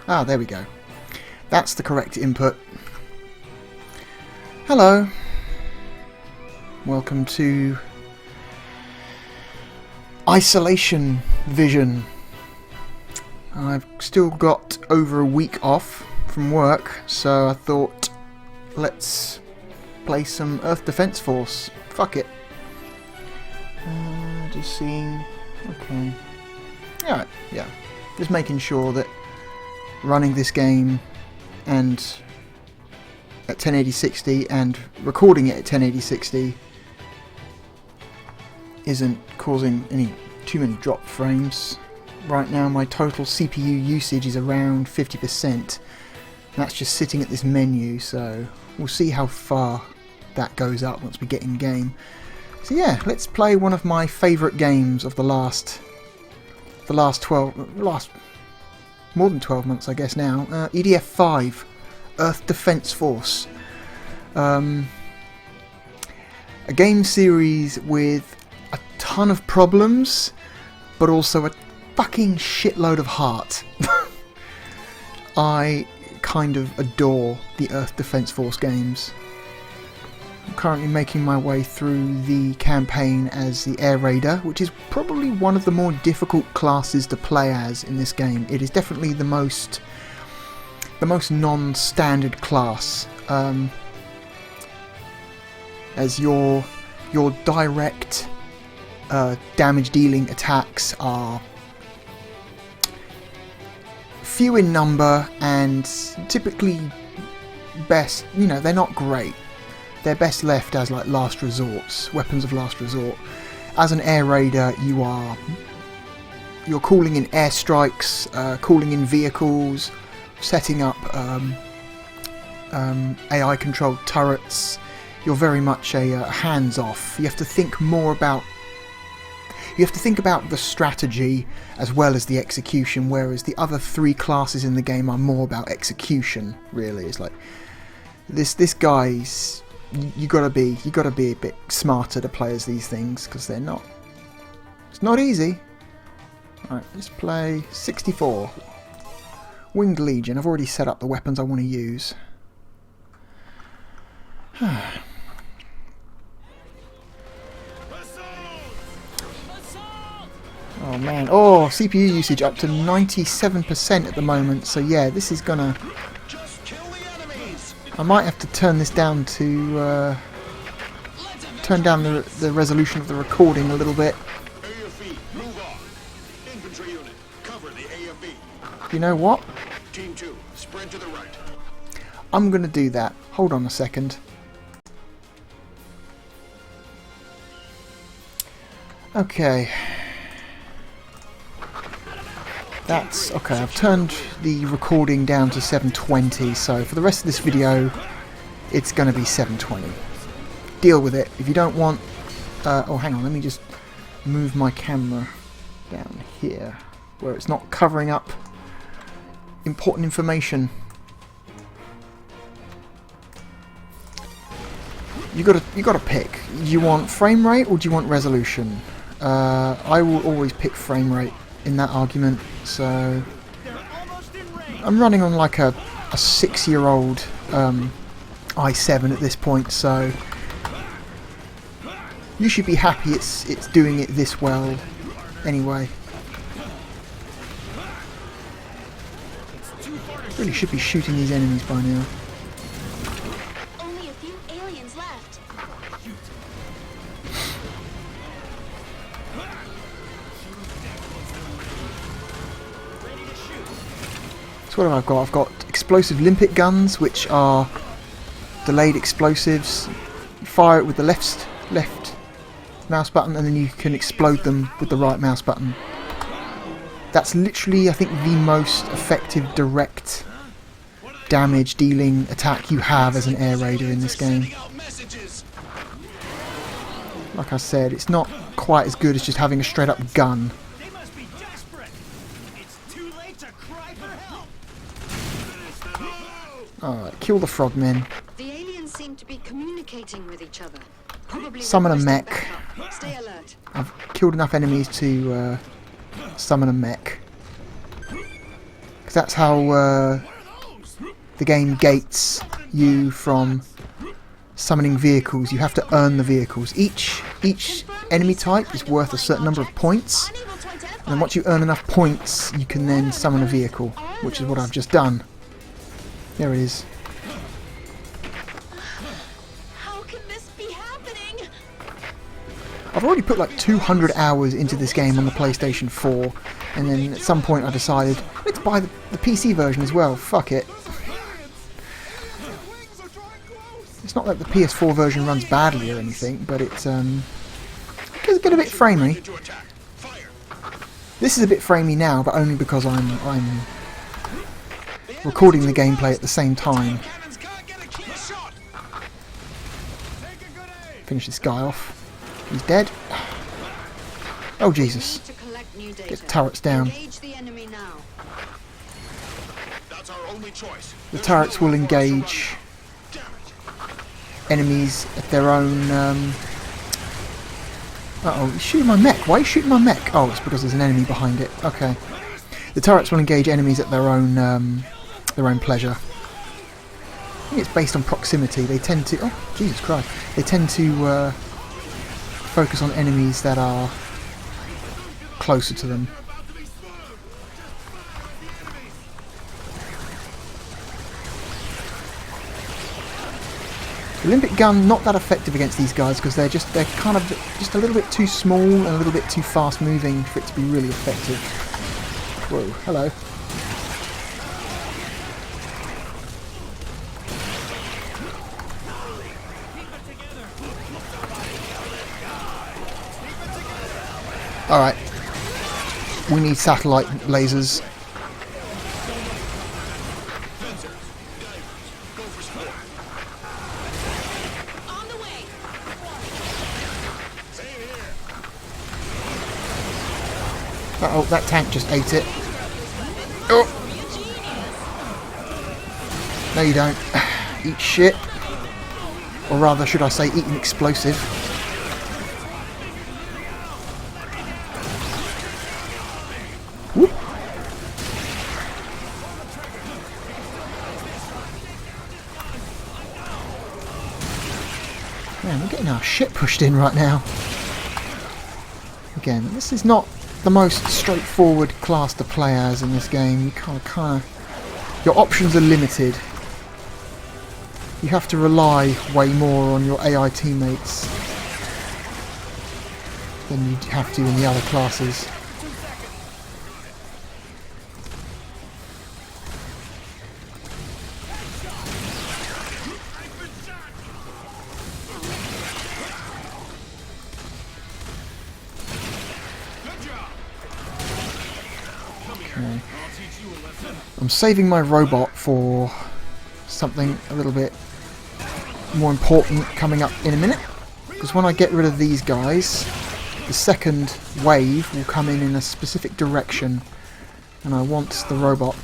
Ah, there we go. That's the correct input. Hello. Welcome to Isolation Vision. I've still got over a week off from work, so I thought, let's play some Earth Defense Force. Fuck it. Just seeing... Okay. Alright, yeah. Just making sure that running this game and at 1080-60 and recording it at 1080-60 isn't causing too many drop frames. Right now my total CPU usage is around 50%, and that's just sitting at this menu, so we'll see how far that goes up once we get in game. So yeah, let's play one of my favourite games of the last more than 12 months I guess now, EDF 5, Earth Defense Force. A game series with a ton of problems, but also a fucking shitload of heart. I kind of adore the Earth Defense Force games. I'm currently making my way through the campaign as the Air Raider, which is probably one of the more difficult classes to play as in this game. It is definitely the most non-standard class, as your direct damage dealing attacks are few in number and typically best, they're not great. They're best left as like last resorts, weapons of last resort. As an Air Raider, you're calling in airstrikes, calling in vehicles, setting up AI controlled turrets. You're very much a hands-off. You have to think more about the strategy as well as the execution, whereas the other three classes in the game are more about execution. Really, it's like this guy's. You gotta be a bit smarter to play as these things, because it's not easy. Alright, let's play 64. Winged Legion. I've already set up the weapons I want to use. Oh man, CPU usage up to 97% at the moment, so yeah, this is gonna... I might have to turn this down to... turn down the resolution of the recording a little bit. You know what? Team 2, spread to the right. I'm gonna do that. Hold on a second. Okay. That's okay. I've turned the recording down to 720, so for the rest of this video it's going to be 720. Deal with it. If you don't want... oh, hang on, let me just move my camera down here where it's not covering up important information. You gotta pick. Do you want frame rate or do you want resolution? I will always pick frame rate in that argument, so I'm running on like a 6-year-old i7 at this point, so you should be happy it's doing it this well anyway. Really should be shooting these enemies by now. Only a few aliens left. So what have I got? I've got explosive limpet guns, which are delayed explosives. You fire it with the left mouse button, and then you can explode them with the right mouse button. That's literally, I think, the most effective direct damage dealing attack you have as an Air Raider in this game. Like I said, it's not quite as good as just having a straight up gun. Alright, kill the frogmen. The aliens seem to be communicating with each other. Probably Summon a requesting mech. backup. Stay alert. I've killed enough enemies to summon a mech. Because that's how the game gates you from summoning vehicles. You have to earn the vehicles. Each enemy type is worth a certain number of points, and then once you earn enough points you can then summon a vehicle, which is what I've just done. There it is. How can this be happening? I've already put like 200 hours into this game on the PlayStation 4, and then at some point I decided, let's buy the PC version as well, fuck it. It's not that the PS4 version runs badly or anything, but it gets a bit framey. This is a bit framey now, but only because I'm recording the gameplay at the same time. Finish this guy off. He's dead. Oh Jesus! Get the turrets down. The turrets will engage enemies at their own... Uh-oh, he's shooting my mech. Why are you shooting my mech? Oh, it's because there's an enemy behind it. Okay. The turrets will engage enemies at their own pleasure. I think it's based on proximity. They tend to... Oh, Jesus Christ. They tend to focus on enemies that are closer to them. The Olympic gun not that effective against these guys because they're kind of just a little bit too small and a little bit too fast moving for it to be really effective. Whoa, hello. Alright. We need satellite lasers. Uh-oh, that tank just ate it. Oh! No you don't. Eat shit. Or rather, should I say, eat an explosive. Whoop! Man, we're getting our shit pushed in right now. Again, this is not the most straightforward class to play as in this game. You kind of your options are limited. You have to rely way more on your AI teammates than you have to in the other classes. Okay. I'm saving my robot for something a little bit more important coming up in a minute, because when I get rid of these guys, the second wave will come in a specific direction, and I want the robot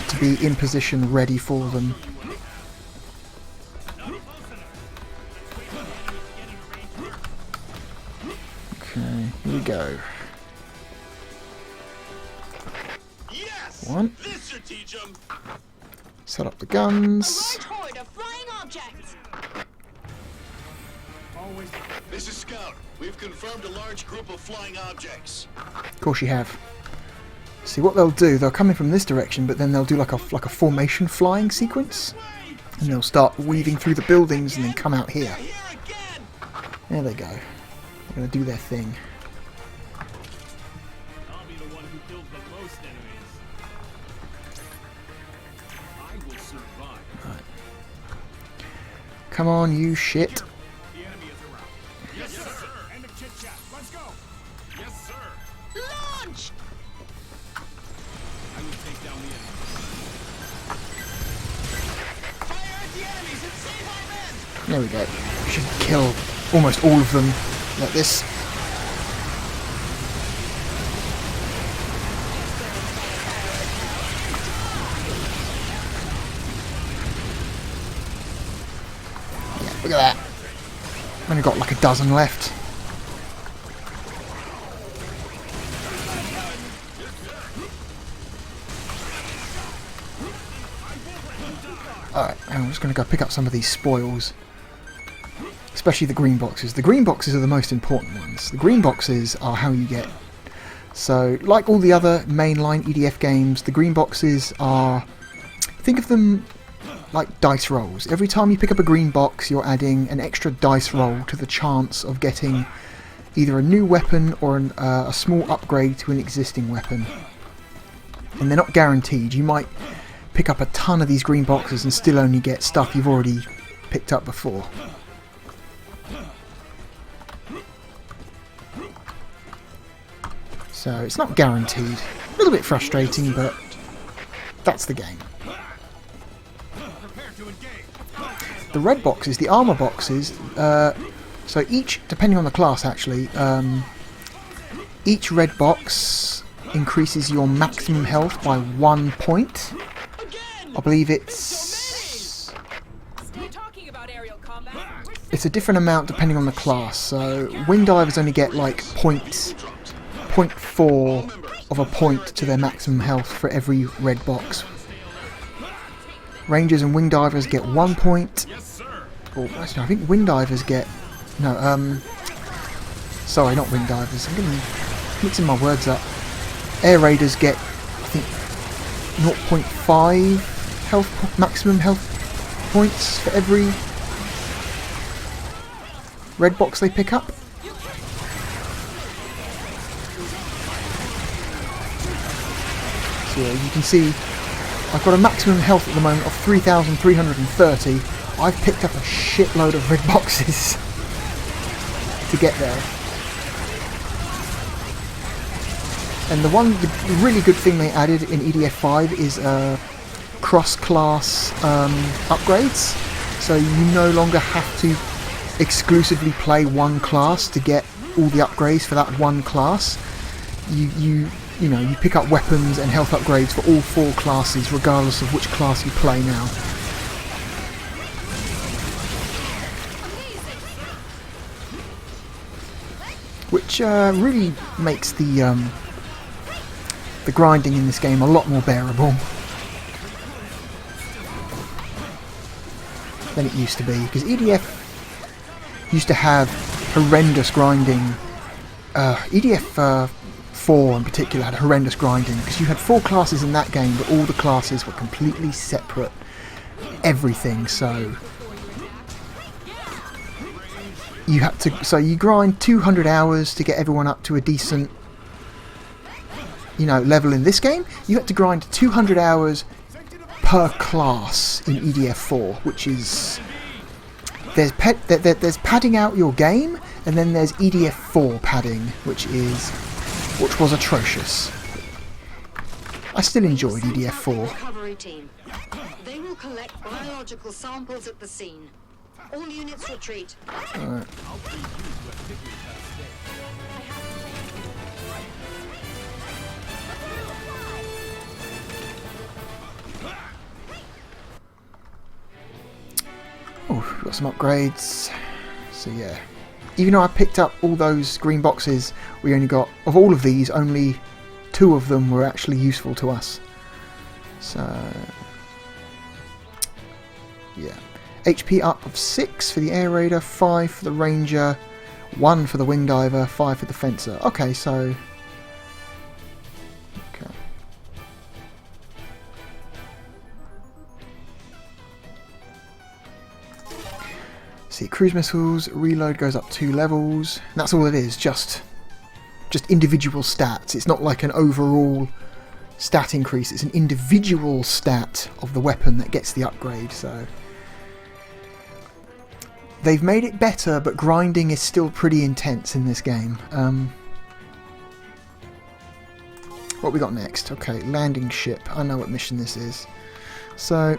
to be in position ready for them. Okay, here we go. One. Set up the guns. This is Scout. We've confirmed a large group of flying objects. Of course you have. See what they'll do, they'll come in from this direction, but then they'll do like a formation flying sequence, and they'll start weaving through the buildings and then come out here. There they go. They're going to do their thing. I'll be the one who kills the most enemies. I will survive. Right. Come on, you shit. The enemy is around. Yes, sir. End of chit chat. Let's go. Yes, sir. Launch! I will take down the enemy. Fire at the enemies and save our men! There we go. Should kill almost all of them like this. Yeah, look at that. Only got like a dozen left. I'm just going to go pick up some of these spoils. Especially the green boxes. The green boxes are the most important ones. The green boxes are how you get... So, like all the other mainline EDF games, the green boxes are... Think of them like dice rolls. Every time you pick up a green box, you're adding an extra dice roll to the chance of getting either a new weapon or a small upgrade to an existing weapon. And they're not guaranteed. You might pick up a ton of these green boxes and still only get stuff you've already picked up before. So it's not guaranteed. A little bit frustrating, but that's the game. The red boxes, the armor boxes, so each, depending on the class actually, each red box increases your maximum health by 1 point. I believe it's a different amount depending on the class. So wing divers only get like 0.4 of a point to their maximum health for every red box. Rangers and wing divers get 1 point. Oh, actually, I think wing divers get... No, sorry, not wing divers. I'm getting mixing my words up. Air raiders get, I think, 0.5 maximum health points for every red box they pick up. So yeah, you can see I've got a maximum health at the moment of 3,330. I've picked up a shitload of red boxes to get there. And the really good thing they added in EDF 5 is cross-class upgrades. So you no longer have to exclusively play one class to get all the upgrades for that one class. You pick up weapons and health upgrades for all 4 classes, regardless of which class you play now. Which really makes the grinding in this game a lot more bearable than it used to be, because EDF used to have horrendous grinding. EDF 4 in particular had horrendous grinding, because you had 4 classes in that game, but all the classes were completely separate. Everything, so you had to. So you grind 200 hours to get everyone up to a decent, level in this game. You had to grind 200 hours per class in EDF 4, which is there's padding out your game, and then there's EDF 4 padding, which was atrocious. I still enjoyed EDF 4. Recovery team. They will collect biological samples at the scene. All units retreat. Alright. Oh, got some upgrades. So yeah. Even though I picked up all those green boxes, we only got, of all of these, only 2 of them were actually useful to us. So yeah. HP up of 6 for the air raider, 5 for the ranger, 1 for the wing diver, 5 for the fencer. Okay, so okay. See, cruise missiles reload goes up 2 levels. And that's all it is, just individual stats. It's not like an overall stat increase. It's an individual stat of the weapon that gets the upgrade. So they've made it better, but grinding is still pretty intense in this game. What we got next? Okay, landing ship. I know what mission this is. So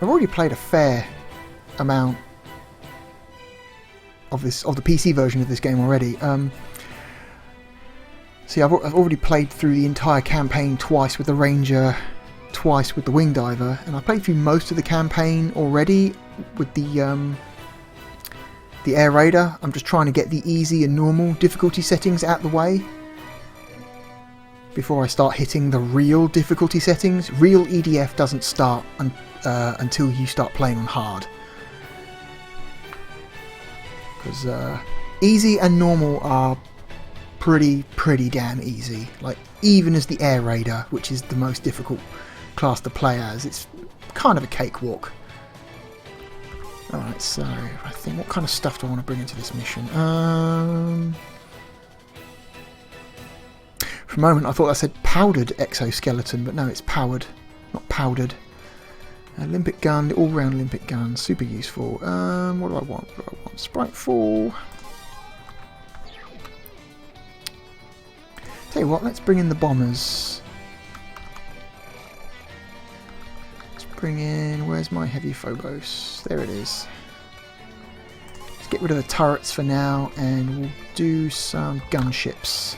I've already played a fair amount of the PC version of this game already. See, I've already played through the entire campaign twice with the ranger, twice with the wing diver, and I played through most of the campaign already with the air raider. I'm just trying to get the easy and normal difficulty settings out the way before I start hitting the real difficulty settings. Real EDF doesn't start until you start playing on hard. Because easy and normal are pretty damn easy. Like, even as the Air Raider, which is the most difficult class to play as, it's kind of a cakewalk. Alright, so I think, what kind of stuff do I want to bring into this mission? For a moment I thought I said powdered exoskeleton, but no, it's powered, not powdered. Olympic gun, the all-round Olympic gun, super useful. What do I want? What do I want? Spriteful. Tell you what, let's bring in the bombers. Let's bring in, where's my heavy Phobos? There it is. Let's get rid of the turrets for now, and we'll do some gunships.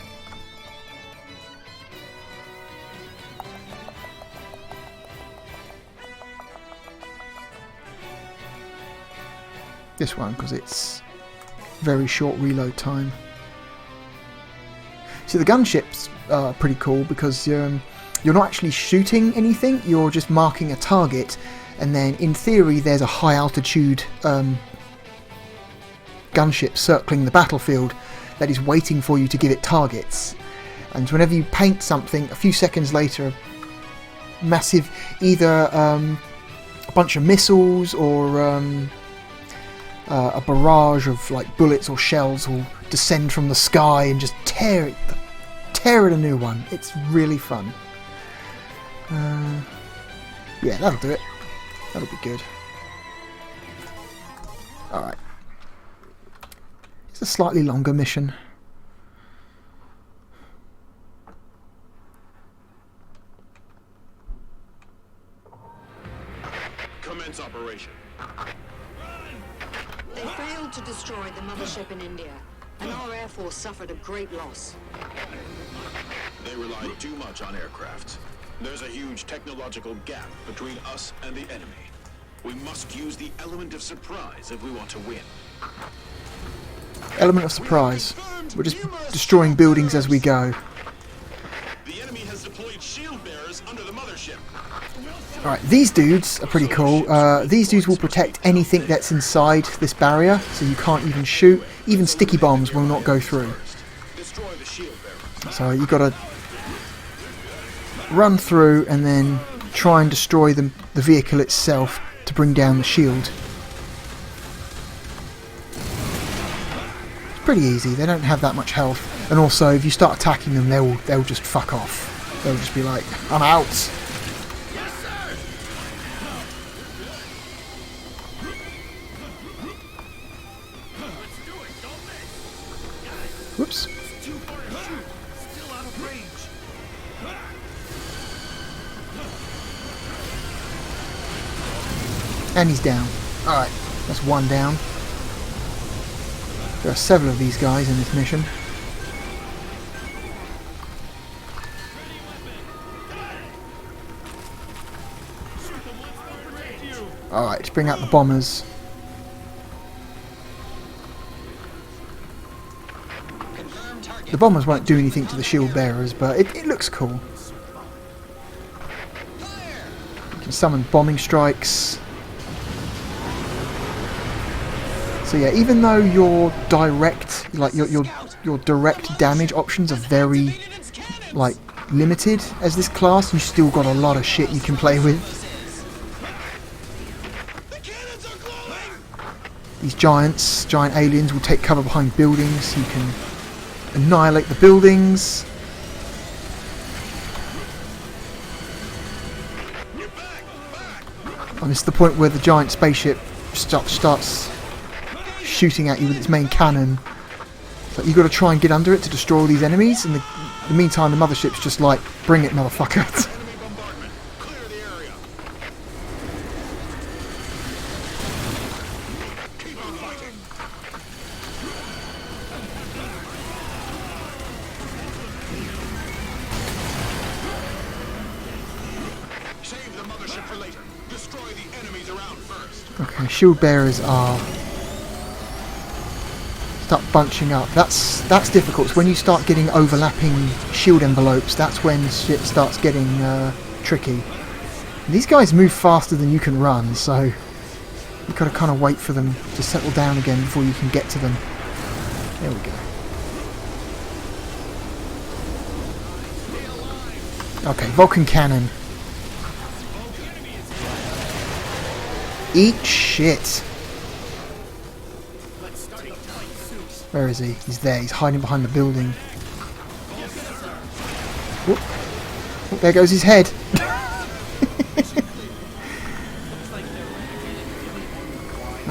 This one, because it's very short reload time. See, the gunships are pretty cool because you're not actually shooting anything, you're just marking a target, and then in theory there's a high altitude gunship circling the battlefield that is waiting for you to give it targets. And whenever you paint something, a few seconds later, massive, either a bunch of missiles or a barrage of like bullets or shells will descend from the sky and just tear it a new one. It's really fun. Yeah, that'll do it. That'll be good. Alright. It's a slightly longer mission. Commence operation. They failed to destroy the mothership in India, and our Air Force suffered a great loss. They rely too much on aircraft. There's a huge technological gap between us and the enemy. We must use the element of surprise if we want to win. Element of surprise. We're just destroying buildings as we go. The enemy has deployed shield bearers under the mothership. Alright, these dudes are pretty cool. These dudes will protect anything that's inside this barrier, so you can't even shoot. Even sticky bombs will not go through. Destroy the shield bearers. So you've got to run through and then try and destroy the vehicle itself to bring down the shield. It's pretty easy, they don't have that much health. And also, if you start attacking them, they'll just fuck off. They'll just be like, I'm out! Whoops. And he's down. Alright, that's one down. There are several of these guys in this mission. Alright, let's bring out the bombers. The bombers won't do anything to the shield bearers, but it looks cool. You can summon bombing strikes. So yeah, even though your direct, like your direct damage options are very like limited as this class, you still got a lot of shit you can play with. These giant aliens will take cover behind buildings. You can annihilate the buildings. And it's the point where the giant spaceship starts shooting at you with its main cannon. But you've got to try and get under it to destroy all these enemies. In the meantime, the mothership's just like, bring it, motherfucker. Clear the area. Keep on fighting. Save the mothership for later. Destroy the enemies around first. Okay, shield bearers are start bunching up. That's difficult. So when you start getting overlapping shield envelopes, that's when shit starts getting tricky. These guys move faster than you can run, so you've got to kind of wait for them to settle down again before you can get to them. There we go. Okay, Vulcan Cannon. Eat shit. Where is he? He's there. He's hiding behind the building. Whoop. Oh, there goes his head.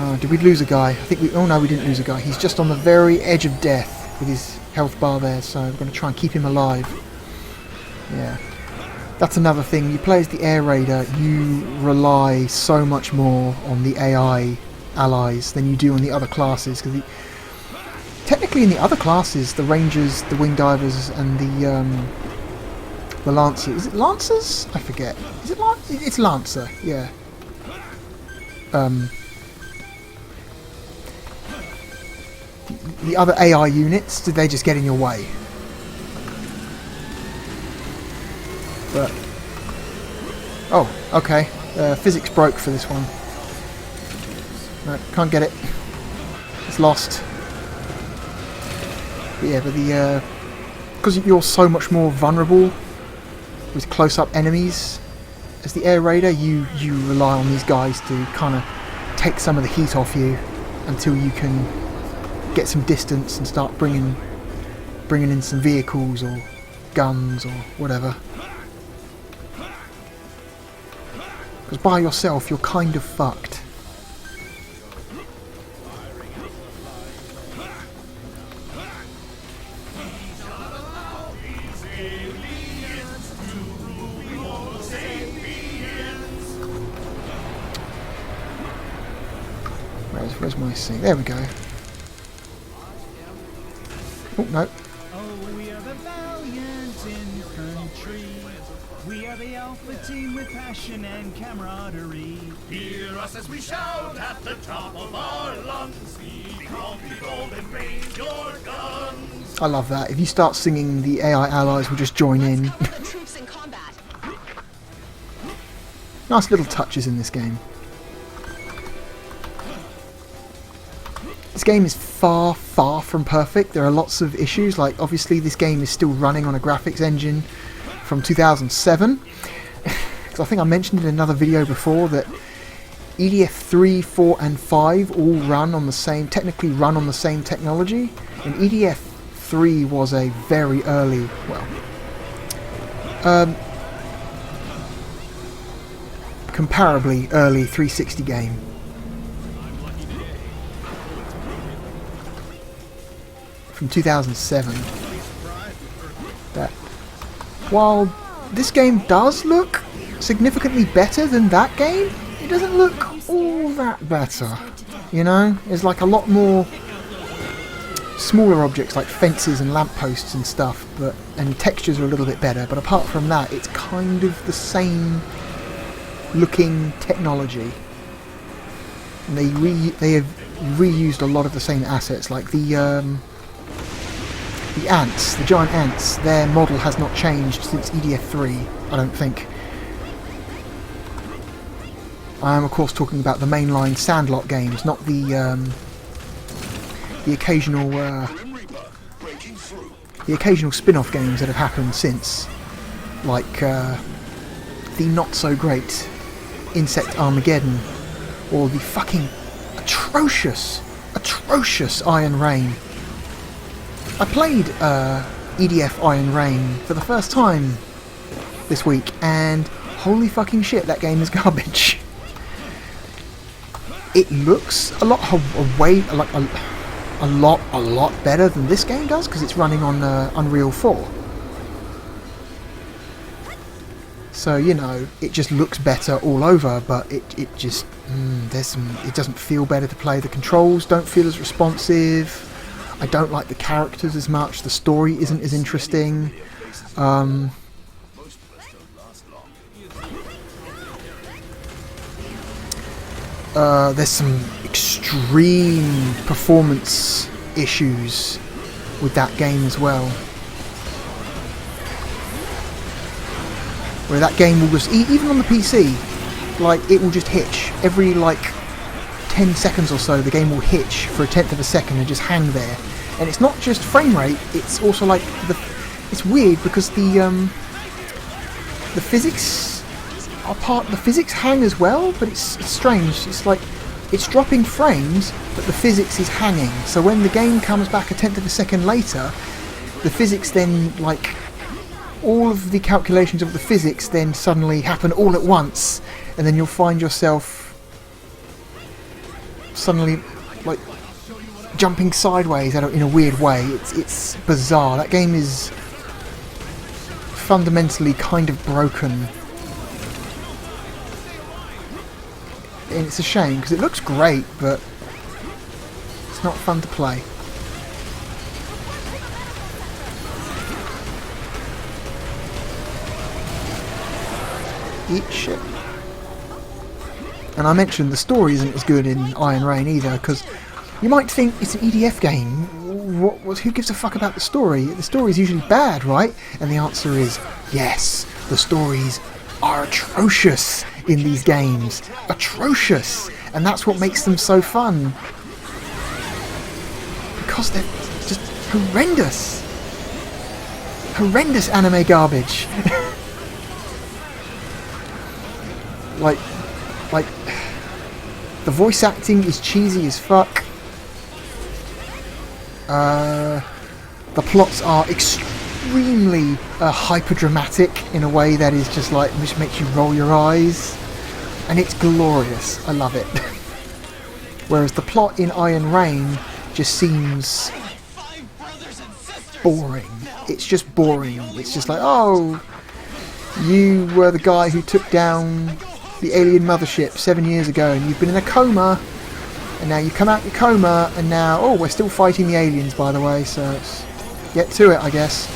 Oh, did we lose a guy? I think we... Oh no, we didn't lose a guy. He's just on the very edge of death with his health bar there, so I'm going to try and keep him alive. Yeah. That's another thing. You play as the Air Raider, you rely so much more on the AI allies than you do on the other classes. Because technically in the other classes, the Rangers, the Wing Divers, and the Lancers... Is it Lancers? I forget. Is it It's Lancer, yeah. The other AI units, did they just get in your way? But oh, okay. Physics broke for this one. No, can't get it. It's lost. But yeah, but the because you're so much more vulnerable with close-up enemies as the Air Raider, you rely on these guys to kind of take some of the heat off you until you can get some distance and start bringing in some vehicles or guns or whatever. Because by yourself, you're kind of fucked. Where's my scene? There we go. Oh, no. Oh, we are the valiant infantry. We are the alpha team with passion and camaraderie. Hear us as we shout at the top of our lungs. Be calm, be bold, and raise your guns. I love that. If you start singing, the AI allies will just join in. Troops in combat. Nice little touches in this game. This game is far, far from perfect. There are lots of issues, like obviously this game is still running on a graphics engine from 2007. Because I think I mentioned in another video before that EDF 3, 4 and 5 all run on the same, technically run on the same technology. And EDF 3 was a very early, well, comparably early 360 game. From 2007. That while this game does look significantly better than that game, it doesn't look all that better. You know, there's like a lot more smaller objects like fences and lampposts and stuff, and textures are a little bit better. But apart from that, it's kind of the same looking technology. And they have reused a lot of the same assets, like the ants, the giant ants. Their model has not changed since EDF 3, I don't think. I am of course talking about the mainline Sandlot games, not the occasional spin-off games that have happened since, like the not so great Insect Armageddon, or the fucking atrocious Iron Rain. I played EDF Iron Rain for the first time this week, and holy fucking shit, that game is garbage. It looks a lot better than this game does because it's running on Unreal 4. So you know, it just looks better all over, but it just it doesn't feel better to play. The controls don't feel as responsive. I don't like the characters as much. The story isn't as interesting. There's some extreme performance issues with that game as well. where that game will just, even on the PC, like, it will just hitch. Every, like, 10 seconds or so, the game will hitch for a tenth of a second and just hang there. And it's not just frame rate, it's also, like, it's weird because the physics the physics hang as well, but it's strange. It's like, it's dropping frames, but the physics is hanging. So when the game comes back a tenth of a second later, the physics then, like, all of the calculations of the physics then suddenly happen all at once, and then you'll find yourself suddenly, like, jumping sideways in a weird way. It's bizarre. That game is fundamentally kind of broken. And it's a shame, because it looks great, but it's not fun to play. Eat shit. And I mentioned the story isn't as good in Iron Rain either, because you might think it's an EDF game. Who gives a fuck about the story? The story's usually bad, right? And the answer is yes. The stories are atrocious in these games. Atrocious! And that's what makes them so fun. Because they're just horrendous. Horrendous anime garbage. like, the voice acting is cheesy as fuck. The plots are extremely hyper dramatic in a way that is just like, which makes you roll your eyes, and it's glorious. I love it. Whereas the plot in Iron Rain just seems boring. It's just boring. It's just like, oh, you were the guy who took down the alien mothership 7 years ago, and you've been in a coma, and now you come out your coma, and now, oh, we're still fighting the aliens, by the way, so it's, get to it, I guess.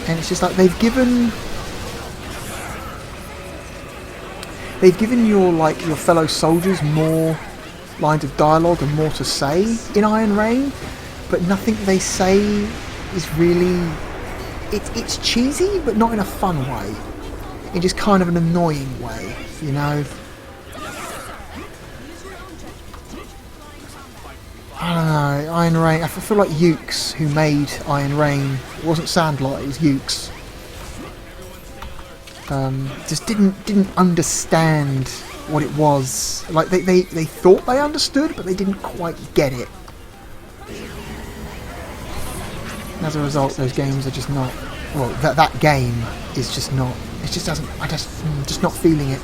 And it's just like, they've given your fellow soldiers more lines of dialogue and more to say in Iron Rain, but nothing they say is really, it's cheesy, but not in a fun way. In just kind of an annoying way, you know? I don't know, Iron Rain, I feel like Ukes, who made Iron Rain, it wasn't Sandlot, it was Ukes, just didn't understand what it was. Like, they thought they understood, but they didn't quite get it. And as a result, those games are just not, well, that game is just not, it just doesn't, I'm just not feeling it.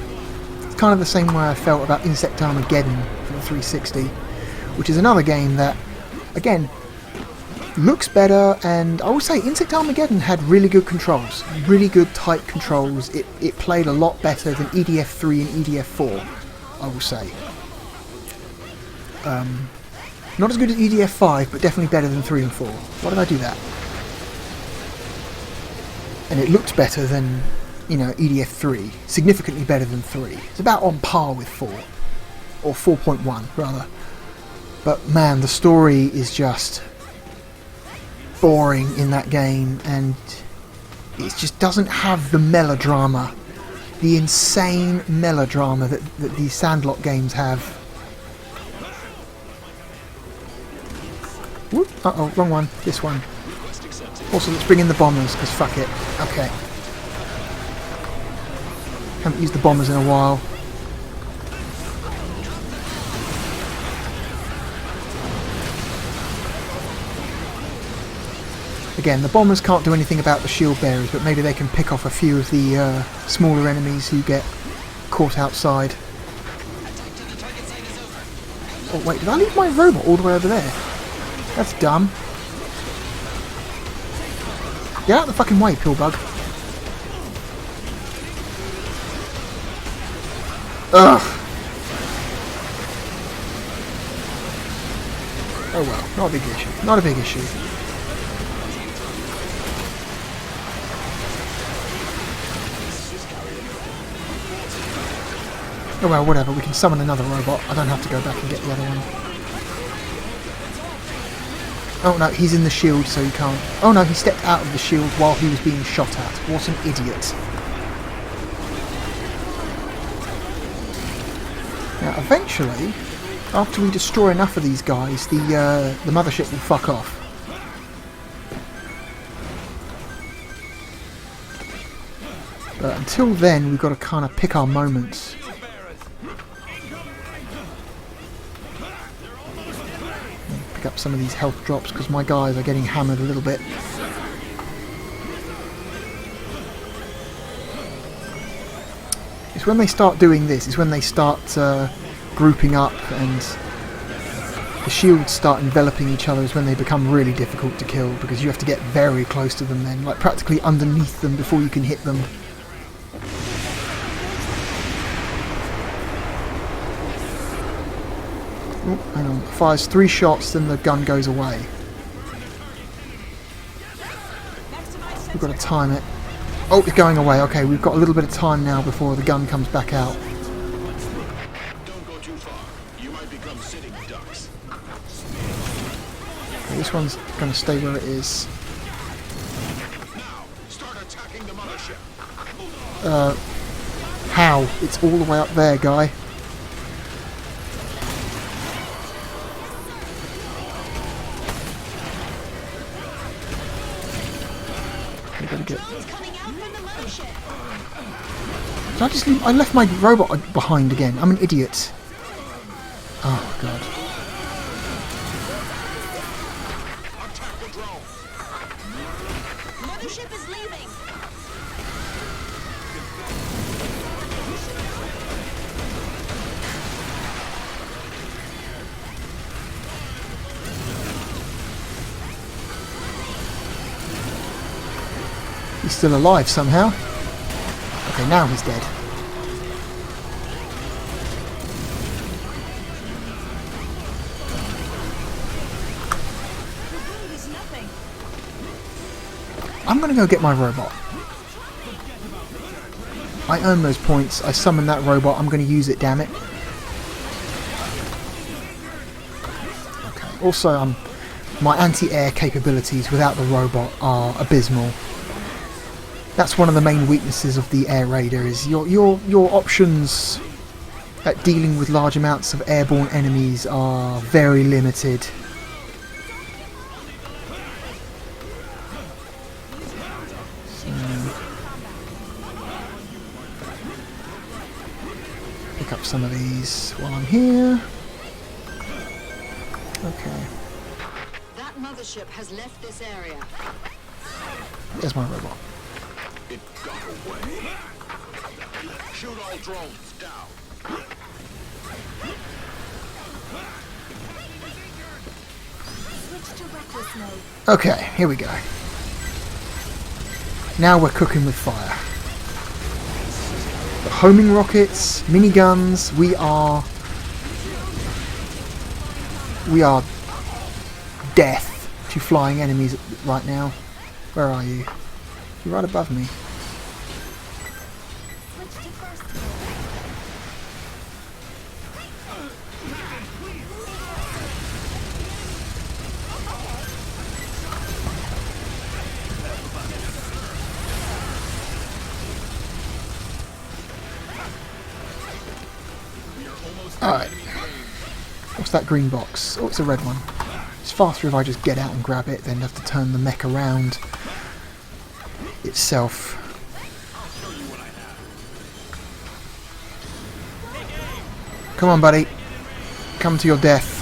It's kind of the same way I felt about Insect Armageddon for the 360, which is another game that, again, looks better, and I will say Insect Armageddon had really good controls, really good tight controls. It played a lot better than EDF 3 and EDF 4, I will say. Not as good as EDF 5, but definitely better than 3 and 4. Why did I do that? And it looked better than, you know, EDF 3. Significantly better than 3. It's about on par with 4. Or 4.1, rather. But man, the story is just boring in that game, and it just doesn't have the melodrama. The insane melodrama that these Sandlot games have. Whoop, uh-oh, wrong one. This one. Also, let's bring in the bombers, because fuck it. Okay. Haven't used the bombers in a while. Again, the bombers can't do anything about the shield bearers, but maybe they can pick off a few of the smaller enemies who get caught outside. Oh wait, did I leave my robot all the way over there? That's dumb. Get out of the fucking way, Pillbug. Ugh. Oh well, not a big issue. Not a big issue. Oh well, whatever, we can summon another robot. I don't have to go back and get the other one. Oh no, he's in the shield, so he can't. Oh no, he stepped out of the shield while he was being shot at. What an idiot. eventually, after we destroy enough of these guys, the mothership will fuck off. But until then, we've got to kind of pick our moments. Pick up some of these health drops because my guys are getting hammered a little bit. It's when they start doing this, it's when they start grouping up and the shields start enveloping each other, is when they become really difficult to kill, because you have to get very close to them then, like practically underneath them before you can hit them. Oh, hang on, fires 3 shots, then the gun goes away. We've got to time it. Oh, it's going away. Okay, we've got a little bit of time now before the gun comes back out. Don't go too far. You might become sitting ducks. Okay, this one's going to stay where it is. Now, start attacking the mothership. How? It's all the way up there, guy. We've got to get... Did I just leave? I left my robot behind again. I'm an idiot. Oh, God. Attack the drone. Mothership is leaving. He's still alive somehow. Okay, now he's dead. I'm going to go get my robot. I earn those points. I summon that robot. I'm going to use it, damn it. Okay. Also, my anti-air capabilities without the robot are abysmal. That's one of the main weaknesses of the Air Raider, is your options at dealing with large amounts of airborne enemies are very limited. So, pick up some of these while I'm here. Okay. That mothership has left this area. There's my robot. It got away. Shoot all drones down. Switch to reckless mode. Okay, here we go. Now we're cooking with fire. The homing rockets, miniguns, we are death to flying enemies right now. Where are you? You're right above me. Alright. What's that green box? Oh, it's a red one. It's faster if I just get out and grab it than have to turn the mech around itself. Come on, buddy. Come to your death.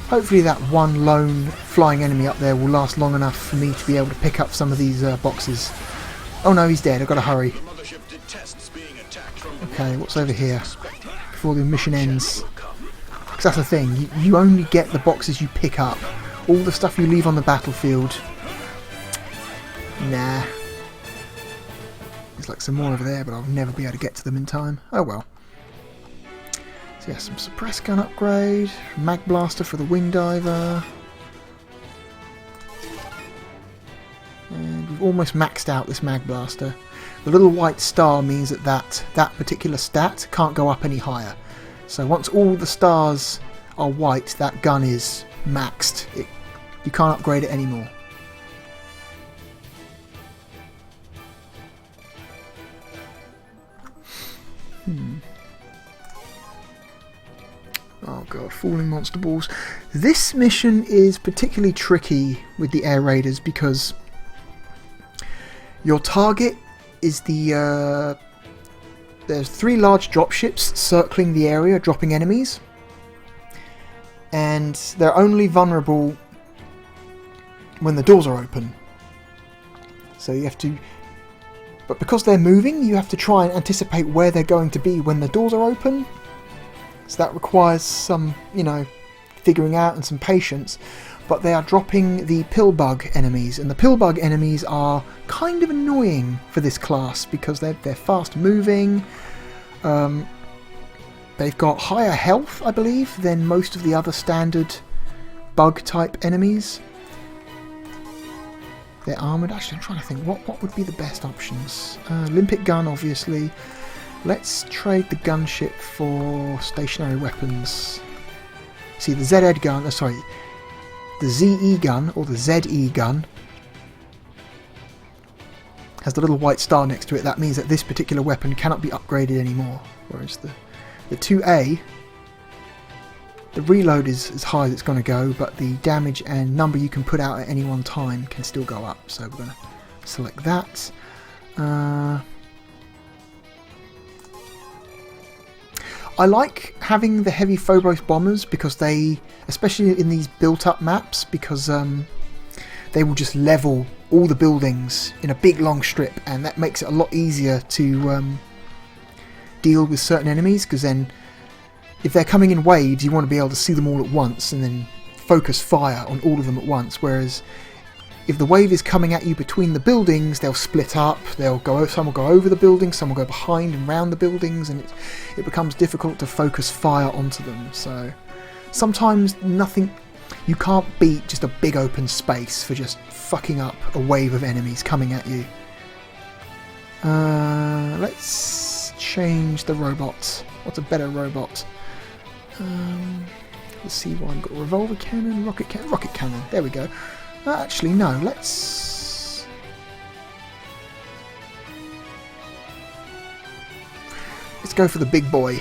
Hopefully that one lone flying enemy up there will last long enough for me to be able to pick up some of these boxes. Oh no, he's dead. I've got to hurry. Okay, what's over here? Before the mission ends. Because that's the thing. You only get the boxes you pick up. All the stuff you leave on the battlefield. Nah. There's like some more over there, but I'll never be able to get to them in time. Oh well. So yeah, some suppress gun upgrade, mag blaster for the wing diver, and we've almost maxed out this mag blaster. The little white star means that particular stat can't go up any higher. So once all the stars are white, that gun is maxed. You can't upgrade it anymore. Oh god, falling monster balls. This mission is particularly tricky with the air raiders because your target is the... there's 3 large dropships circling the area, dropping enemies. And they're only vulnerable when the doors are open. So you have to... But because they're moving, you have to try and anticipate where they're going to be when the doors are open. So that requires some, you know, figuring out and some patience. But they are dropping the pillbug enemies, and the pillbug enemies are kind of annoying for this class because they're fast moving. They've got higher health, I believe, than most of the other standard bug type enemies. They're armoured. Actually, I'm trying to think what would be the best options. Limpet gun, obviously. Let's trade the gunship for stationary weapons. See, the ZE gun, the ZE gun, or the ZE gun, has the little white star next to it. That means that this particular weapon cannot be upgraded anymore. Whereas the 2A, the reload is as high as it's going to go, but the damage and number you can put out at any one time can still go up. So we're going to select that. I like having the heavy Phobos bombers because they, especially in these built-up maps, because they will just level all the buildings in a big long strip, and that makes it a lot easier to deal with certain enemies, because then if they're coming in waves, you want to be able to see them all at once and then focus fire on all of them at once, whereas if the wave is coming at you between the buildings, they'll split up, some will go over the buildings, some will go behind and round the buildings, and it becomes difficult to focus fire onto them. So sometimes you can't beat just a big open space for just fucking up a wave of enemies coming at you. Let's change the robot. What's a better robot? Let's see what I've got. Revolver cannon, rocket cannon. There we go. Actually, no, let's go for the big boy.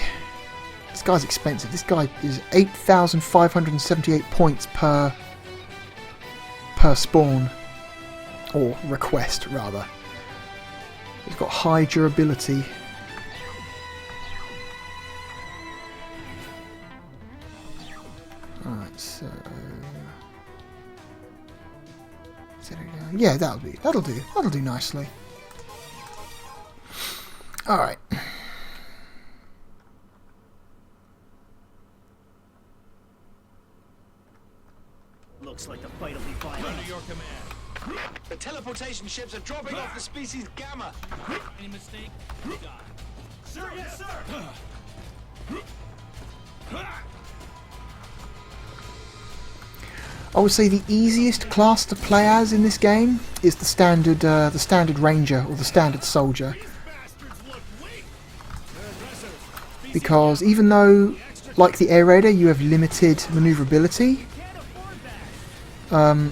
This guy's expensive. This guy is 8,578 points per spawn. Or request, rather. He's got high durability. Alright, so... yeah, that'll do nicely. Alright. Looks like the fight will be violent. Under your command. The teleportation ships are dropping off the species Gamma. Any mistake? Sir, yes, sir. I would say the easiest class to play as in this game is the standard ranger or the standard soldier, because even though, like the air raider, you have limited maneuverability, the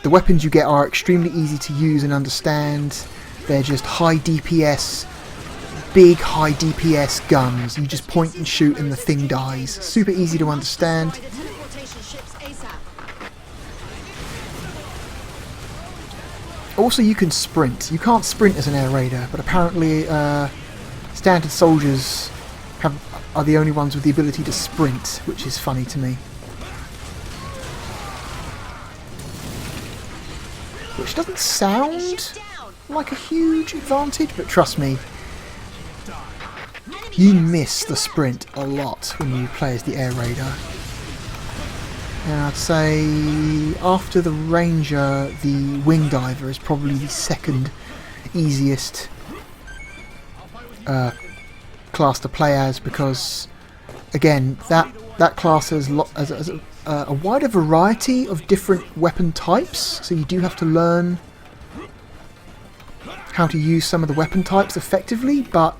weapons you get are extremely easy to use and understand. They're just high DPS, big high DPS guns. You just point and shoot and the thing dies. Super easy to understand. Also, you can sprint. You can't sprint as an air raider, but apparently standard soldiers are the only ones with the ability to sprint, which is funny to me. Which doesn't sound like a huge advantage, but trust me, you miss the sprint a lot when you play as the air raider. And I'd say after the ranger, the wing diver is probably the second easiest class to play as, because again that class has a wider variety of different weapon types, so you do have to learn how to use some of the weapon types effectively, but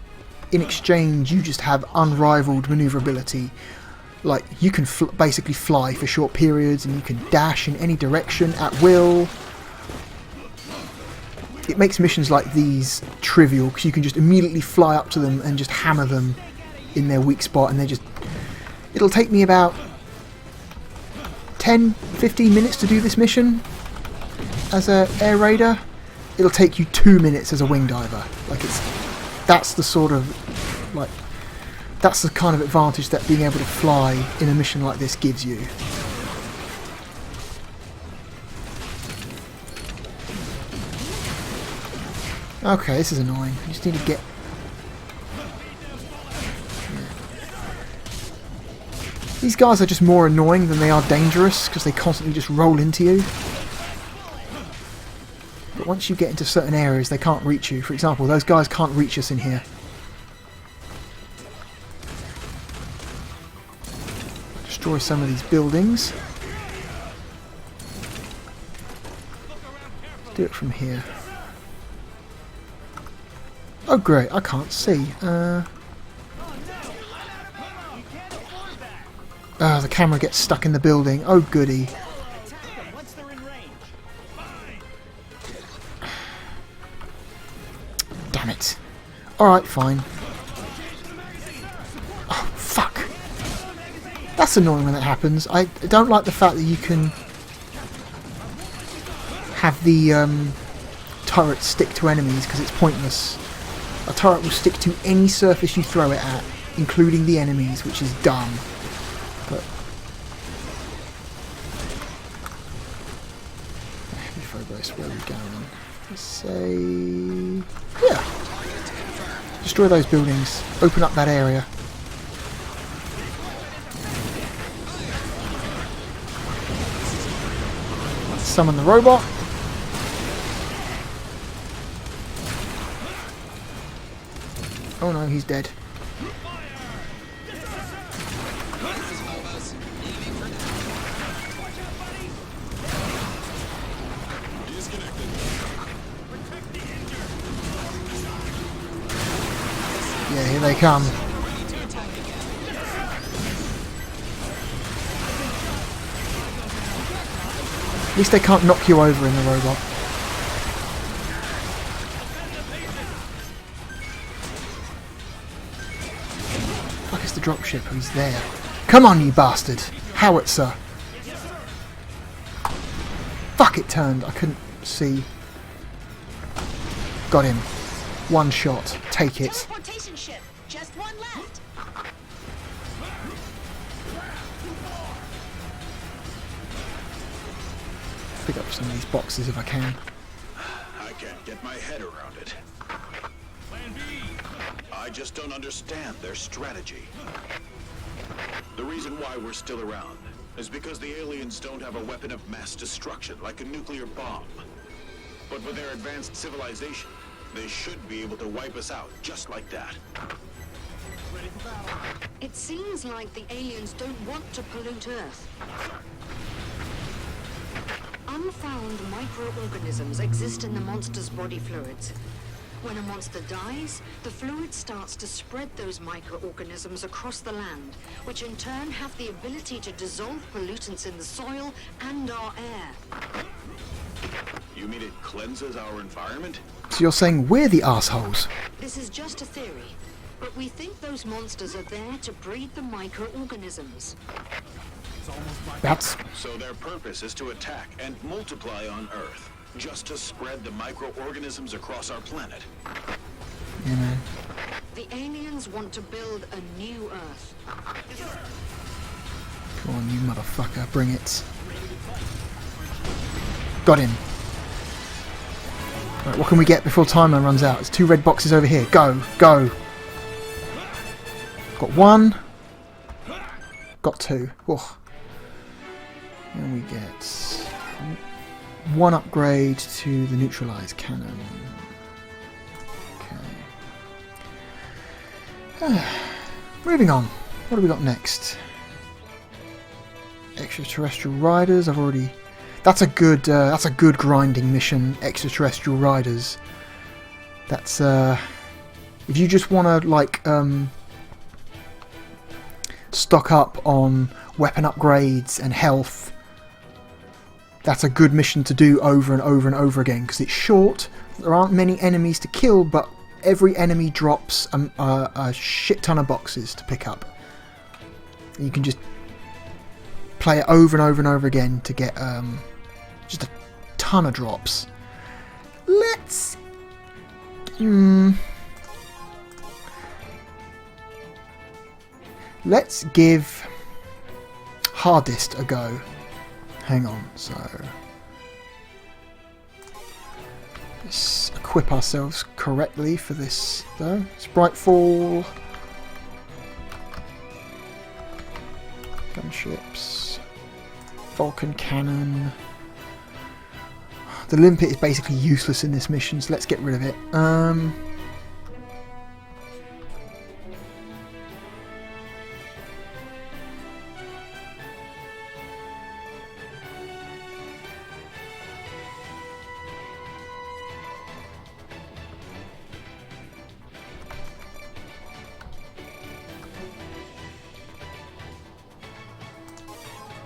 in exchange you just have unrivaled maneuverability. Like, you can basically fly for short periods, and you can dash in any direction at will. It makes missions like these trivial, because you can just immediately fly up to them and just hammer them in their weak spot, and they're just... It'll take me about 10-15 minutes to do this mission as a air raider. It'll take you 2 minutes as a wing diver. Like, that's the sort of, like, that's the kind of advantage that being able to fly in a mission like this gives you. Okay, this is annoying. I just need to get... These guys are just more annoying than they are dangerous, because they constantly just roll into you. But once you get into certain areas, they can't reach you. For example, those guys can't reach us in here. Destroy some of these buildings. Do it from here. Oh great, I can't see. Oh, the camera gets stuck in the building. Oh goody. Damn it. Alright, fine. Oh, fuck. That's annoying when that happens. I don't like the fact that you can have the turret stick to enemies, because it's pointless. A turret will stick to any surface you throw it at, including the enemies, which is dumb. But before I go, where are we going? Let's say, yeah. Destroy those buildings. Open up that area. Summon the robot. Oh no, he's dead. Yeah, here they come. At least they can't knock you over in the robot. Fuck, it's the dropship who's there. Come on, you bastard! Howitzer! Fuck, it turned. I couldn't see. Got him. One shot. Take it. Teleportation ship. Just one left. Pick up some of these boxes if I can. I can't get my head around it. I just don't understand their strategy. The reason why we're still around is because the aliens don't have a weapon of mass destruction like a nuclear bomb. But with their advanced civilization, they should be able to wipe us out just like that. It seems like the aliens don't want to pollute Earth. Unfound microorganisms exist in the monster's body fluids. When a monster dies, the fluid starts to spread those microorganisms across the land, which in turn have the ability to dissolve pollutants in the soil and our air. You mean it cleanses our environment? So you're saying we're the assholes? This is just a theory, but we think those monsters are there to breed the microorganisms. That's... So their purpose is to attack and multiply on Earth, just to spread the microorganisms across our planet. Yeah, man. The aliens want to build a new Earth. Come on, you motherfucker. Bring it. Got him. Right, what can we get before timer runs out? There's 2 red boxes over here. Go. Go. Got 1. Got 2. Oh. And we get 1 upgrade to the neutralized cannon. Okay. Moving on. What have we got next? Extraterrestrial riders. I've already... That's a good grinding mission. Extraterrestrial riders. That's if you just want to like stock up on weapon upgrades and health, that's a good mission to do over and over and over again, because it's short, there aren't many enemies to kill, but every enemy drops a shit ton of boxes to pick up. You can just play it over and over and over again to get just a ton of drops. Let's give hardest a go. Hang on, so let's equip ourselves correctly for this though. Spritefall, gunships, Vulcan cannon. The limpet is basically useless in this mission, so let's get rid of it.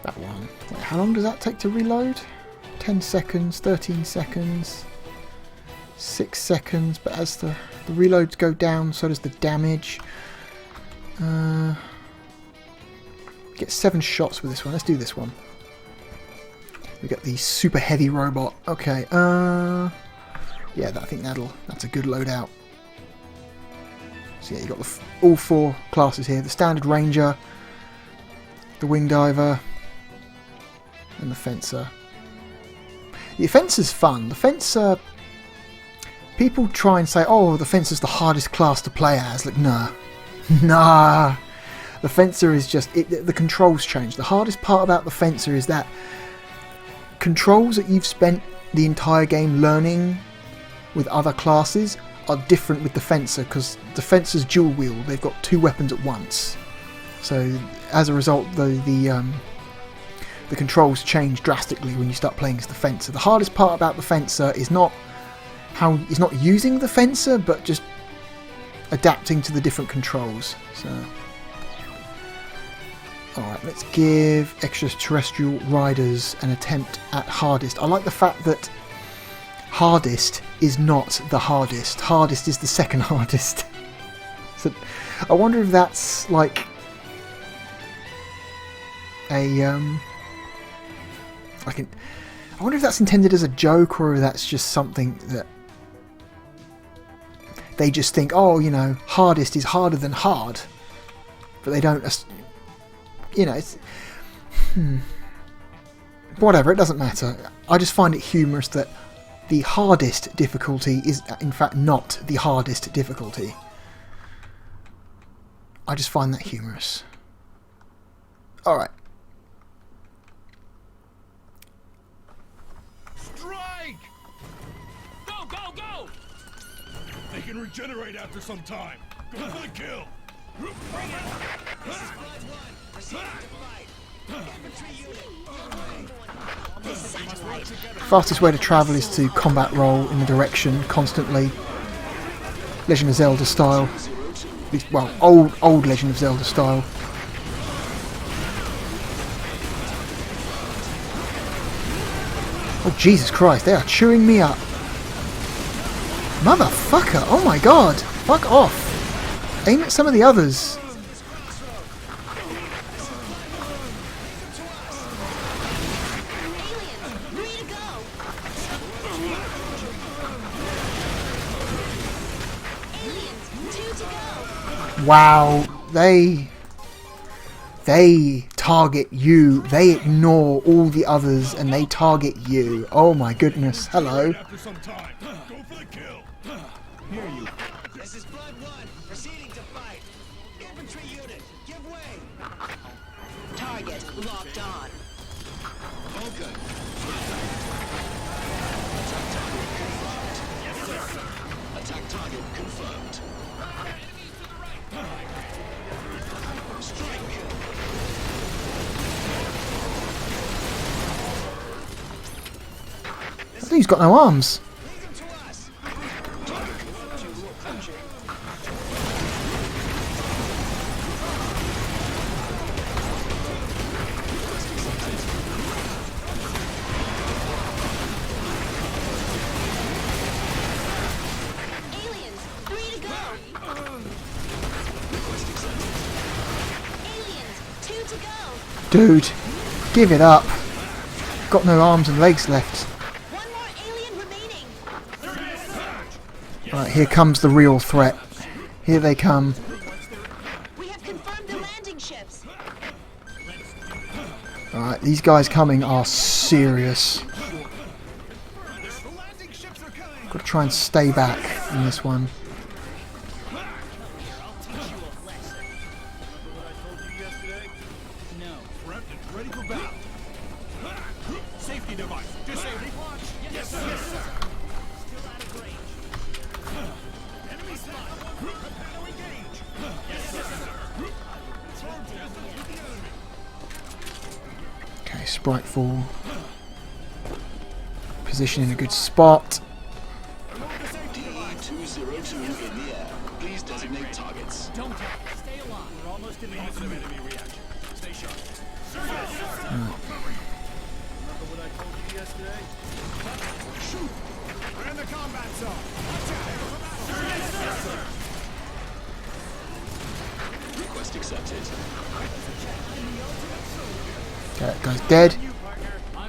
That one. Wait, how long does that take to reload? 10 seconds, 13 seconds, 6 seconds, but as the reloads go down, so does the damage. Get 7 shots with this one. Let's do this one. We got the super heavy robot. Okay, yeah, I think that's a good loadout. So yeah, you got all 4 classes here. The standard ranger, the wing diver, and the fencer. The fencer's fun. The fencer, people try and say, oh, the fencer's the hardest class to play as. Like, nah. The fencer is just, the controls change. The hardest part about the fencer is that controls that you've spent the entire game learning with other classes are different with the fencer, because the fencer's dual wield. They've got 2 weapons at once. So as a result, the controls change drastically when you start playing as the fencer. The hardest part about the fencer is not using the fencer, but just adapting to the different controls. So, alright, let's give extraterrestrial riders an attempt at hardest. I like the fact that hardest is not the hardest. Hardest is the second hardest. So I wonder if that's like a I wonder if that's intended as a joke, or if that's just something that they just think, oh, you know, hardest is harder than hard, but they don't, you know, it's whatever, it doesn't matter. I just find it humorous that the hardest difficulty is in fact not the hardest difficulty. I just find that humorous. Alright. They can regenerate after some time. Go for the kill. Fastest way to travel is to combat roll in the direction constantly. Legend of Zelda style. Well, old Legend of Zelda style. Oh Jesus Christ, they are chewing me up. Motherfucker, oh my god, fuck off. Aim at some of the others. Wow, they target you, they ignore all the others and they target you. Oh my goodness, hello. This is Blood 1, proceeding to fight. Infantry unit, give way. Target locked on. Okay. Attack target confirmed. Strike. He's got no arms. Lead them to us. two to go. Dude, give it up. Got no arms and legs left. One more alien remaining. Right, here comes the real threat. Here they come. We have confirmed the landing ships. Alright, these guys coming are serious. Got to try and stay back in this one. Ready for battle. Safety device. Disable. Launch. Yes, sir. Yes, sir. Still out of range. Enemy spot. Prepare to engage. Yes, sir. Okay, Spriteful. Position in a good spot. D202 in the air. Please designate targets. Don't stay alive. We're almost in positive enemy reaction. Stay sharp. Sir, yes, sir. Remember what I told you yesterday? Shoot! We're in the combat zone. Watch out! Sir, yes, sir. Request accepted. Okay, that guy's dead.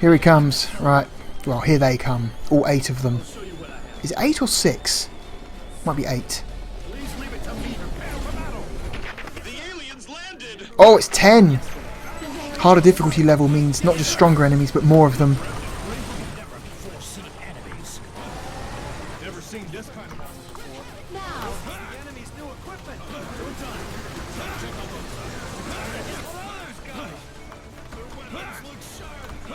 Here he comes. Right. Well, here they come. All 8 of them. Is it 8 or 6? Might be 8. Please leave it to me. Prepare for battle. The aliens landed. Oh, it's 10! Harder difficulty level means not just stronger enemies, but more of them. Never before seen enemies. Never seen this kind of monster before. Now, The enemy's new equipment. Good time. Check out those guys. Their weapons look sharp.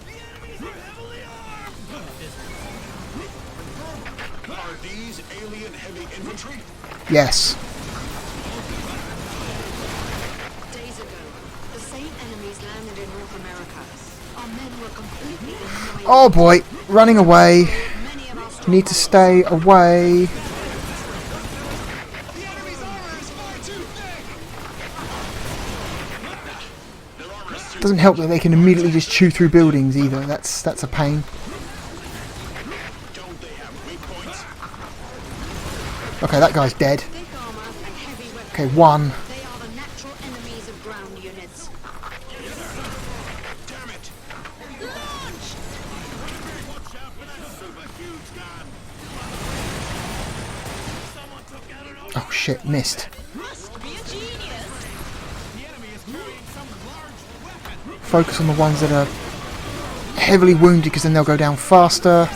The enemies are heavily armed. Are these alien heavy infantry? Yes. Days ago, the same enemies landed in North America. Our men were completely annihilated. Oh boy, running away. Many of us Need to stay away. The enemy's armor is far too thick. Their armor is too... Doesn't help that they can immediately just chew through buildings either. That's a pain. Don't they have weak points? Okay, that guy's dead. thick armor and heavy weapons. Okay, 1. They are the natural enemies of ground units. Damn it! launch! Watch out for that super huge gun. Someone took out an open. Oh shit, missed. Must be a genius. The enemy is carrying some large weapon. Focus on the ones that are heavily wounded because then they'll go down faster.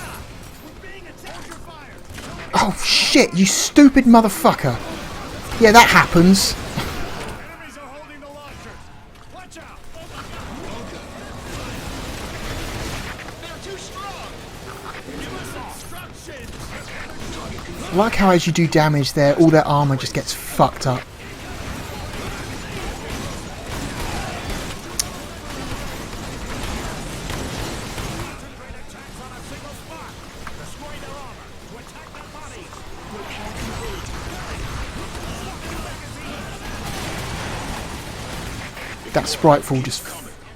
Being attacked or fired. Oh shit, you stupid motherfucker. Yeah, that happens. Enemies are holding the launchers. Watch out. They're too strong. Give us instructions. I like how as you do damage there, all their armour just gets fucked up. Concentrate attacks on a single spot. Destroy their armor to attack their bodies. That Spriteful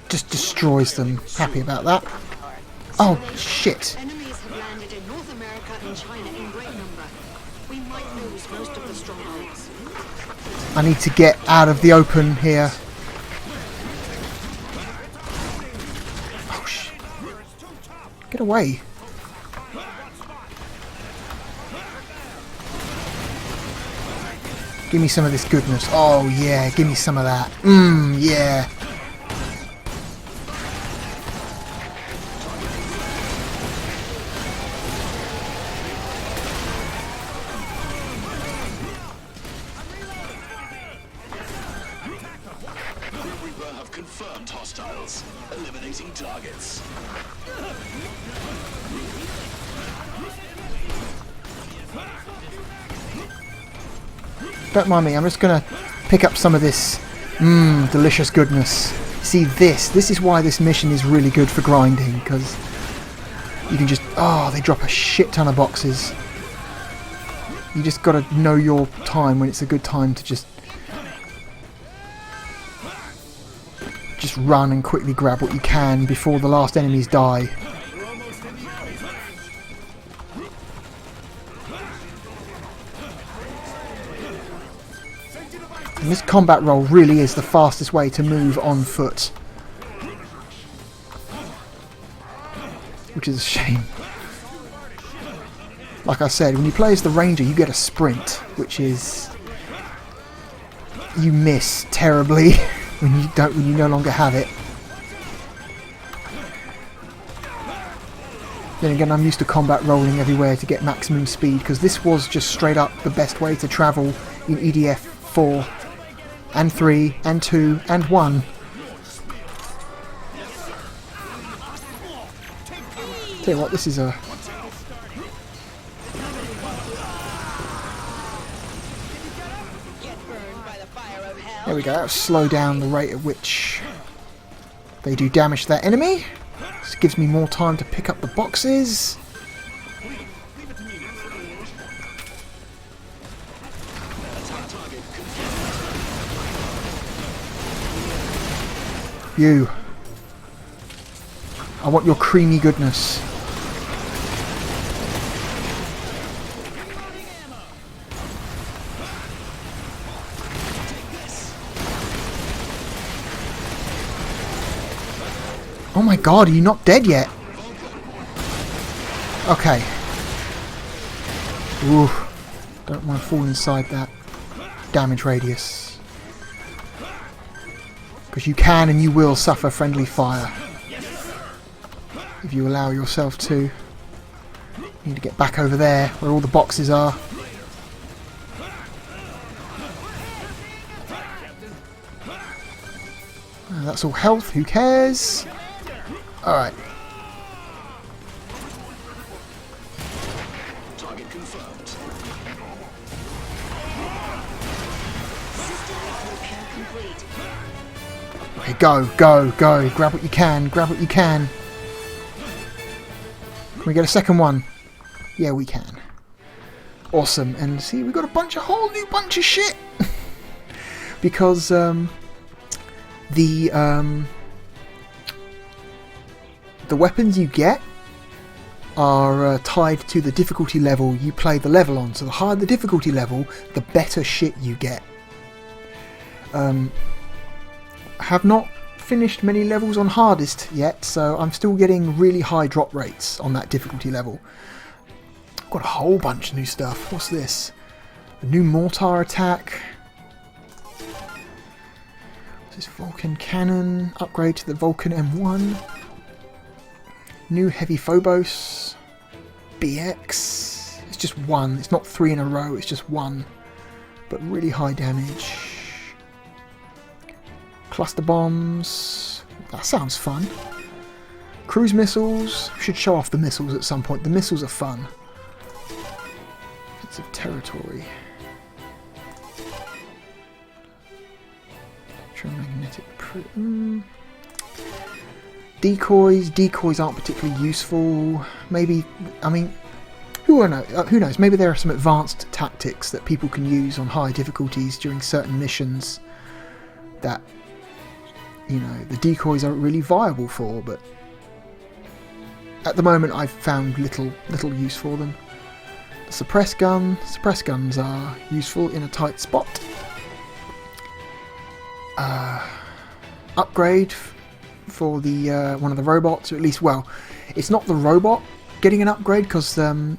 just destroys them. Happy about that. Oh shit. Enemies have landed in North America and China in great number. We might lose most of the strongholds. I need to get out of the open here. Oh shit. Get away. Give me some of this goodness. Oh yeah, give me some of that. Yeah. Reaper have confirmed hostiles. Eliminating targets. Don't mind me, I'm just gonna pick up some of this delicious goodness. See this is why this mission is really good for grinding, because you can just, they drop a shit ton of boxes. You just gotta know your time when it's a good time to just run and quickly grab what you can before the last enemies die. And this combat roll really is the fastest way to move on foot. Which is a shame. Like I said, when you play as the ranger, you get a sprint, which is... you miss terribly when you no longer have it. Then again, I'm used to combat rolling everywhere to get maximum speed, because this was just straight up the best way to travel in EDF 4 and 3 and 2 and 1. Tell you what, this is a... there we go, that'll slow down the rate at which they do damage to that enemy. This gives me more time to pick up the boxes. You. I want your creamy goodness. Oh my god, are you not dead yet? Okay. Ooh. Don't want to fall inside that damage radius. Because you can and you will suffer friendly fire. If you allow yourself to. You need to get back over there where all the boxes are. That's all health, who cares? Alright. Target confirmed. System repair complete. Okay, go, go, go. Grab what you can, grab what you can. Can we get a second one? Yeah, we can. Awesome. And see, we got a whole new bunch of shit. Because, the weapons you get are tied to the difficulty level you play the level on. So the higher the difficulty level, the better shit you get. I have not finished many levels on hardest yet, so I'm still getting really high drop rates on that difficulty level. I've got a whole bunch of new stuff. What's this? A new mortar attack. This Vulcan cannon, upgrade to the Vulcan M1. New heavy Phobos, BX. It's just one, it's not 3 in a row, it's just one. But really high damage. Cluster bombs, that sounds fun. Cruise missiles, should show off the missiles at some point, the missiles are fun. Defensive territory. Electromagnetic Decoys aren't particularly useful. Maybe, I mean, who knows? Maybe there are some advanced tactics that people can use on high difficulties during certain missions that, you know, the decoys aren't really viable for, but at the moment I've found little use for them. The suppress guns are useful in a tight spot. Upgrade for the one of the robots, or at least, well, it's not the robot getting an upgrade, because for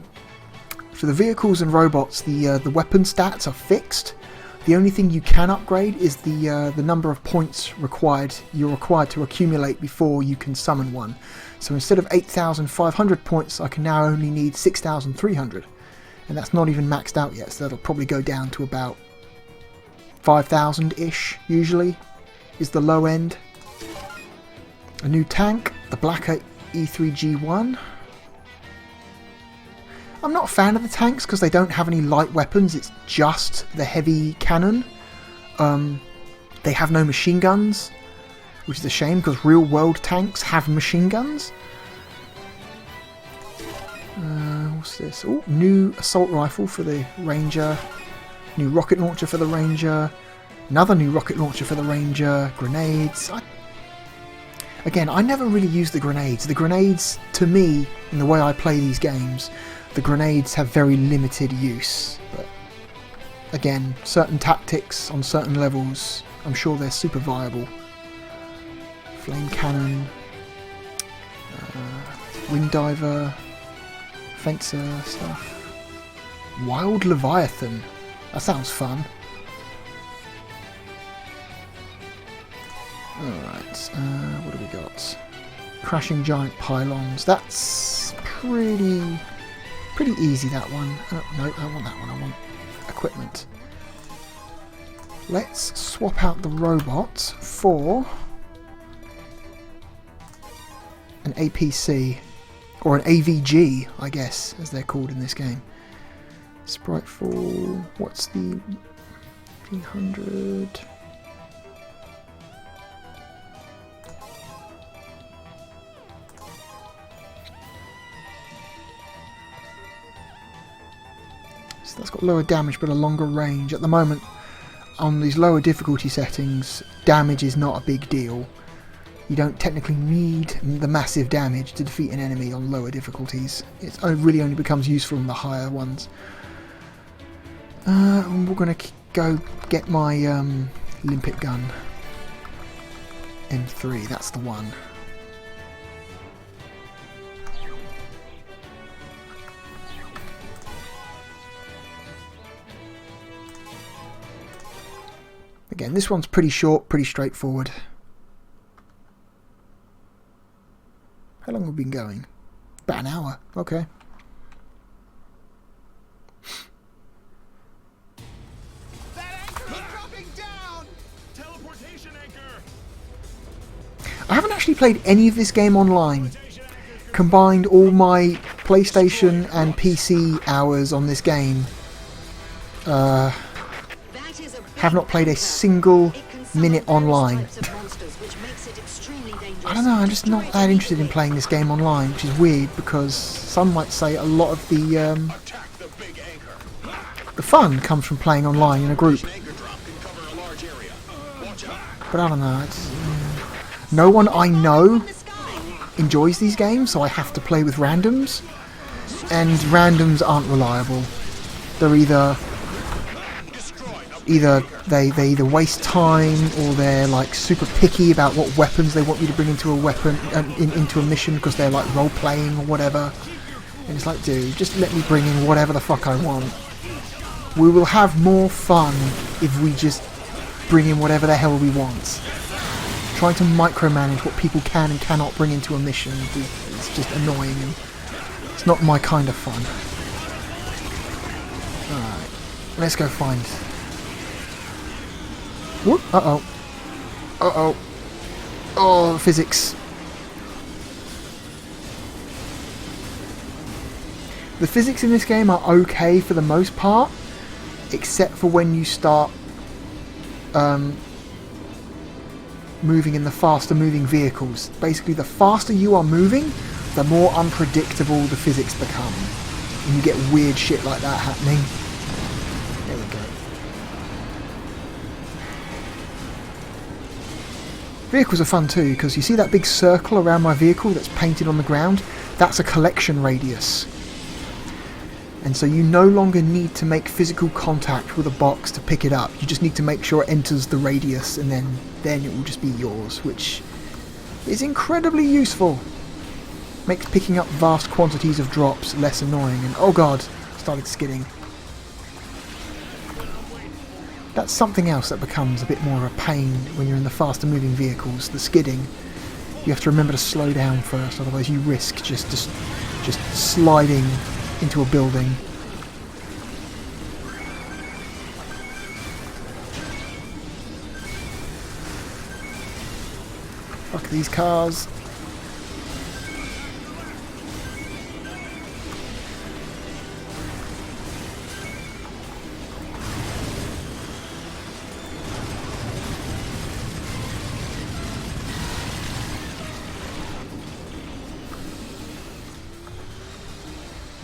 the vehicles and robots the weapon stats are fixed. The only thing you can upgrade is the number of points you're required to accumulate before you can summon one. So instead of 8,500 points, I can now only need 6,300, and that's not even maxed out yet, so that'll probably go down to about 5,000-ish, usually, is the low end. A new tank, the Blacker E3G1. I'm not a fan of the tanks because they don't have any light weapons, it's just the heavy cannon. They have no machine guns, which is a shame because real world tanks have machine guns. What's this? Oh, new assault rifle for the Ranger. New rocket launcher for the Ranger. Another new rocket launcher for the Ranger. Grenades. Again, I never really use the grenades. The grenades, to me, in the way I play these games, the grenades have very limited use. But again, certain tactics on certain levels, I'm sure they're super viable. Flame cannon, wing diver, fencer stuff. Wild Leviathan. That sounds fun. Alright, what do we got? Crashing giant pylons. That's pretty easy, that one. Oh, no, I don't want that one. I want equipment. Let's swap out the robot for an APC, or an AVG, I guess, as they're called in this game. Spriteful, what's the 300? So that's got lower damage but a longer range. At the moment, on these lower difficulty settings, damage is not a big deal. You don't technically need the massive damage to defeat an enemy on lower difficulties. It really only becomes useful in the higher ones. We're going to go get my limpet gun. M3, that's the one. Again, this one's pretty short, pretty straightforward. How long have we been going? About an hour, okay. I haven't actually played any of this game online. Combined all my PlayStation and PC hours on this game. Have not played a single minute online. I don't know, I'm just not that interested in playing this game online, which is weird because some might say a lot of the fun comes from playing online in a group. But I don't know, it's, no one I know enjoys these games, so I have to play with randoms, and randoms aren't reliable. They're either they either waste time, or they're like super picky about what weapons they want you to bring into a into a mission because they're like role playing or whatever. And it's like, dude, just let me bring in whatever the fuck I want. We will have more fun if we just bring in whatever the hell we want. Trying to micromanage what people can and cannot bring into a mission is just annoying, and it's not my kind of fun. Alright, let's go find... Whoop, uh-oh. Uh-oh. Oh, physics. The physics in this game are okay for the most part, except for when you start moving in the faster moving vehicles. Basically, the faster you are moving, the more unpredictable the physics become. And you get weird shit like that happening. There we go. Vehicles are fun too, because you see that big circle around my vehicle that's painted on the ground? That's a collection radius. And so you no longer need to make physical contact with a box to pick it up. You just need to make sure it enters the radius, and then it will just be yours, which is incredibly useful. Makes picking up vast quantities of drops less annoying. And oh god, started skidding. That's something else that becomes a bit more of a pain when you're in the faster moving vehicles, the skidding. You have to remember to slow down first, otherwise you risk just sliding into a building. Fuck these cars.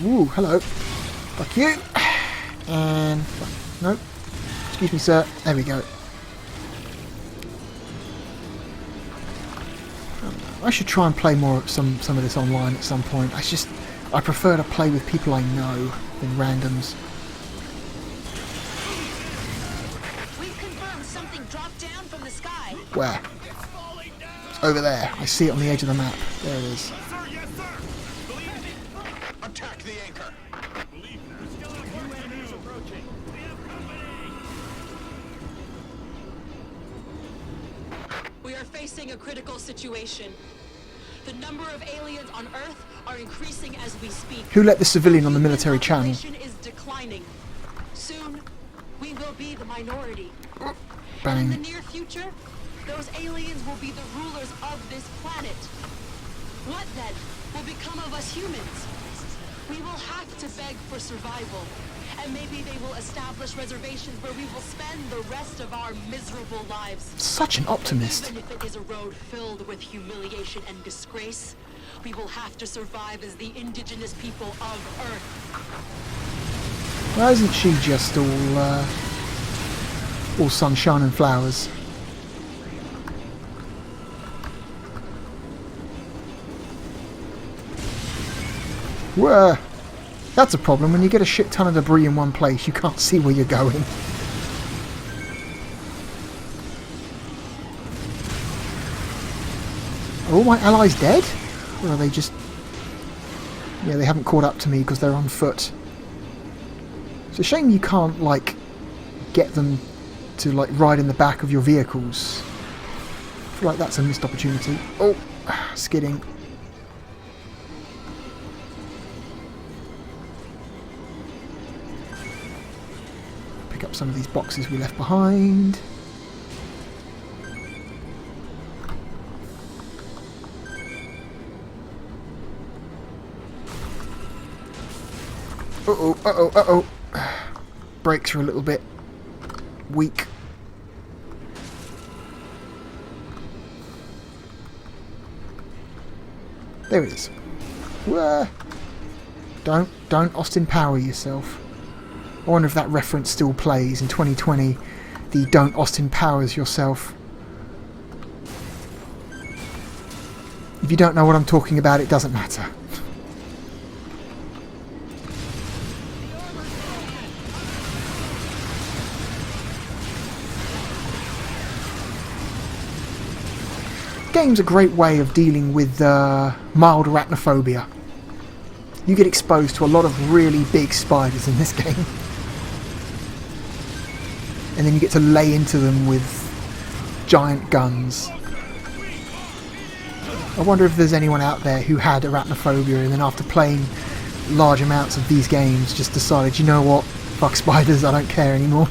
Ooh, hello. Fuck you. And... nope. Excuse me, sir. There we go. I should try and play more some of this online at some point. I prefer to play with people I know than randoms. Where? It's over there. I see it on the edge of the map. There it is. Attack the anchor. We are facing a critical situation. The number of aliens on Earth are increasing as we speak. Who let the civilian on the military channel? Population is declining. Soon, we will be the minority. In Bang. the near future, those aliens will be the rulers of this planet. What then will become of us humans? We will have to beg for survival. And maybe they will establish reservations where we will spend the rest of our miserable lives. Such an optimist. Even if it is a road filled with humiliation and disgrace, we will have to survive as the indigenous people of Earth. Why isn't she just all sunshine and flowers? Whoa! That's a problem. When you get a shit ton of debris in one place, you can't see where you're going. Are all my allies dead? Or are they just... Yeah, they haven't caught up to me because they're on foot. It's a shame you can't, like, get them to, like, ride in the back of your vehicles. I feel like that's a missed opportunity. Oh, skidding. Pick up some of these boxes we left behind. Uh-oh, uh-oh, uh-oh. Brakes are a little bit weak. There it is. Whoa. Don't Austin Power yourself. I wonder if that reference still plays in 2020. The don't Austin Powers yourself. If you don't know what I'm talking about, it doesn't matter. Game's a great way of dealing with mild arachnophobia. You get exposed to a lot of really big spiders in this game. And then you get to lay into them with giant guns. I wonder if there's anyone out there who had arachnophobia and then after playing large amounts of these games just decided, you know what, fuck spiders, I don't care anymore.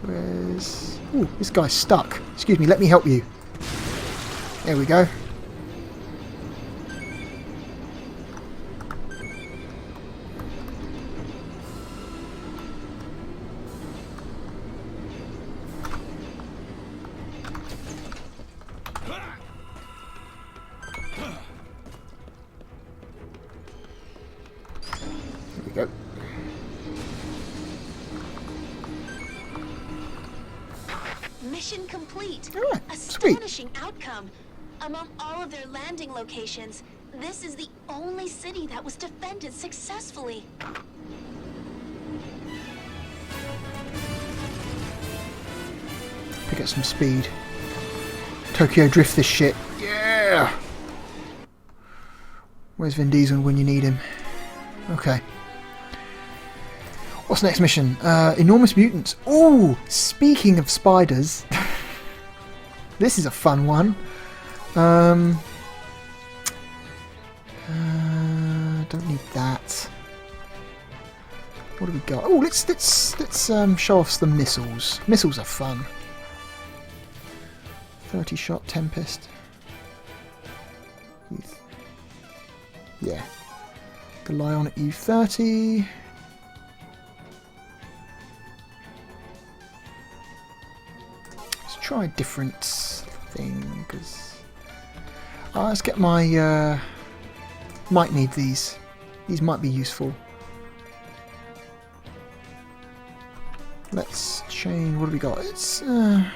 Where's... Ooh, this guy's stuck. Excuse me, let me help you. There we go. There we go. Mission complete. Alright, sweet. Astonishing outcome. Among all of their landing locations, this is the only city that was defended successfully. Pick up some speed. Tokyo drift this shit. Yeah! Where's Vin Diesel when you need him? Okay. What's next mission? Enormous mutants. Ooh! Speaking of spiders. This is a fun one. Don't need that. What do we got? Oh, let's show off some missiles. Missiles are fun. 30 shot Tempest. Yeah. Golion U30. Let's try a different thing, because let's get my might need these. These might be useful. Let's change. What do we got? It's kind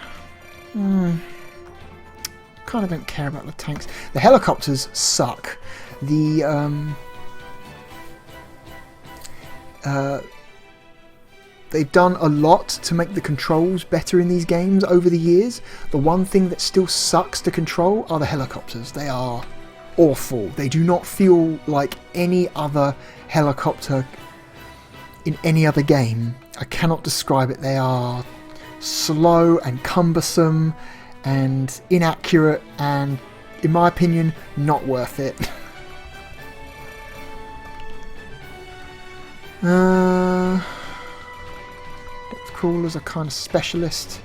of don't care about the tanks. The helicopters suck. The They've done a lot to make the controls better in these games over the years. The one thing that still sucks to control are the helicopters. They are awful. They do not feel like any other helicopter in any other game. I cannot describe it. They are slow and cumbersome and inaccurate and, in my opinion, not worth it. Depth crawlers are kind of specialist.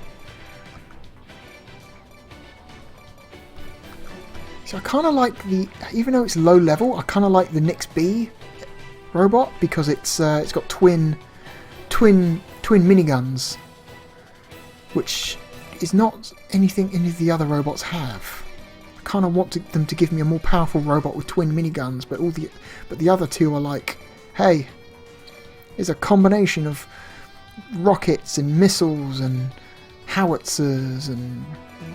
So I kind of like the, even though it's low level, I kind of like the Nyx B robot because it's got twin miniguns, which is not anything any of the other robots have. I kind of want them to give me a more powerful robot with twin miniguns, but the other two are like, hey, there's a combination of rockets and missiles and howitzers and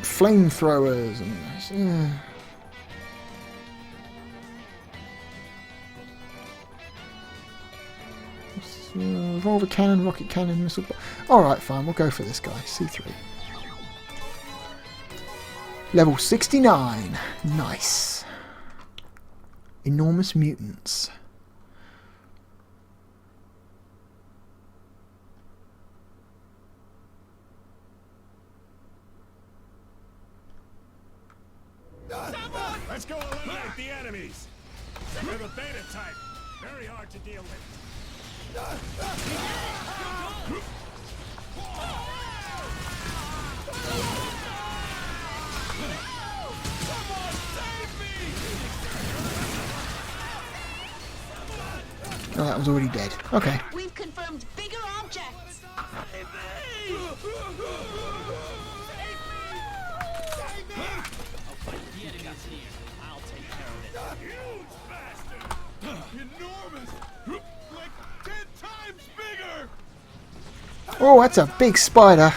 flamethrowers and revolver cannon, rocket cannon, missile. Alright, fine, we'll go for this guy. C3. Level 69. Nice. Enormous mutants. Let's go eliminate the enemies. They're the beta type. Very hard to deal with. Oh, that was already dead. Okay. We've confirmed bigger objects. Huge bastard! Enormous! Like 10 times bigger! Oh, that's a big spider.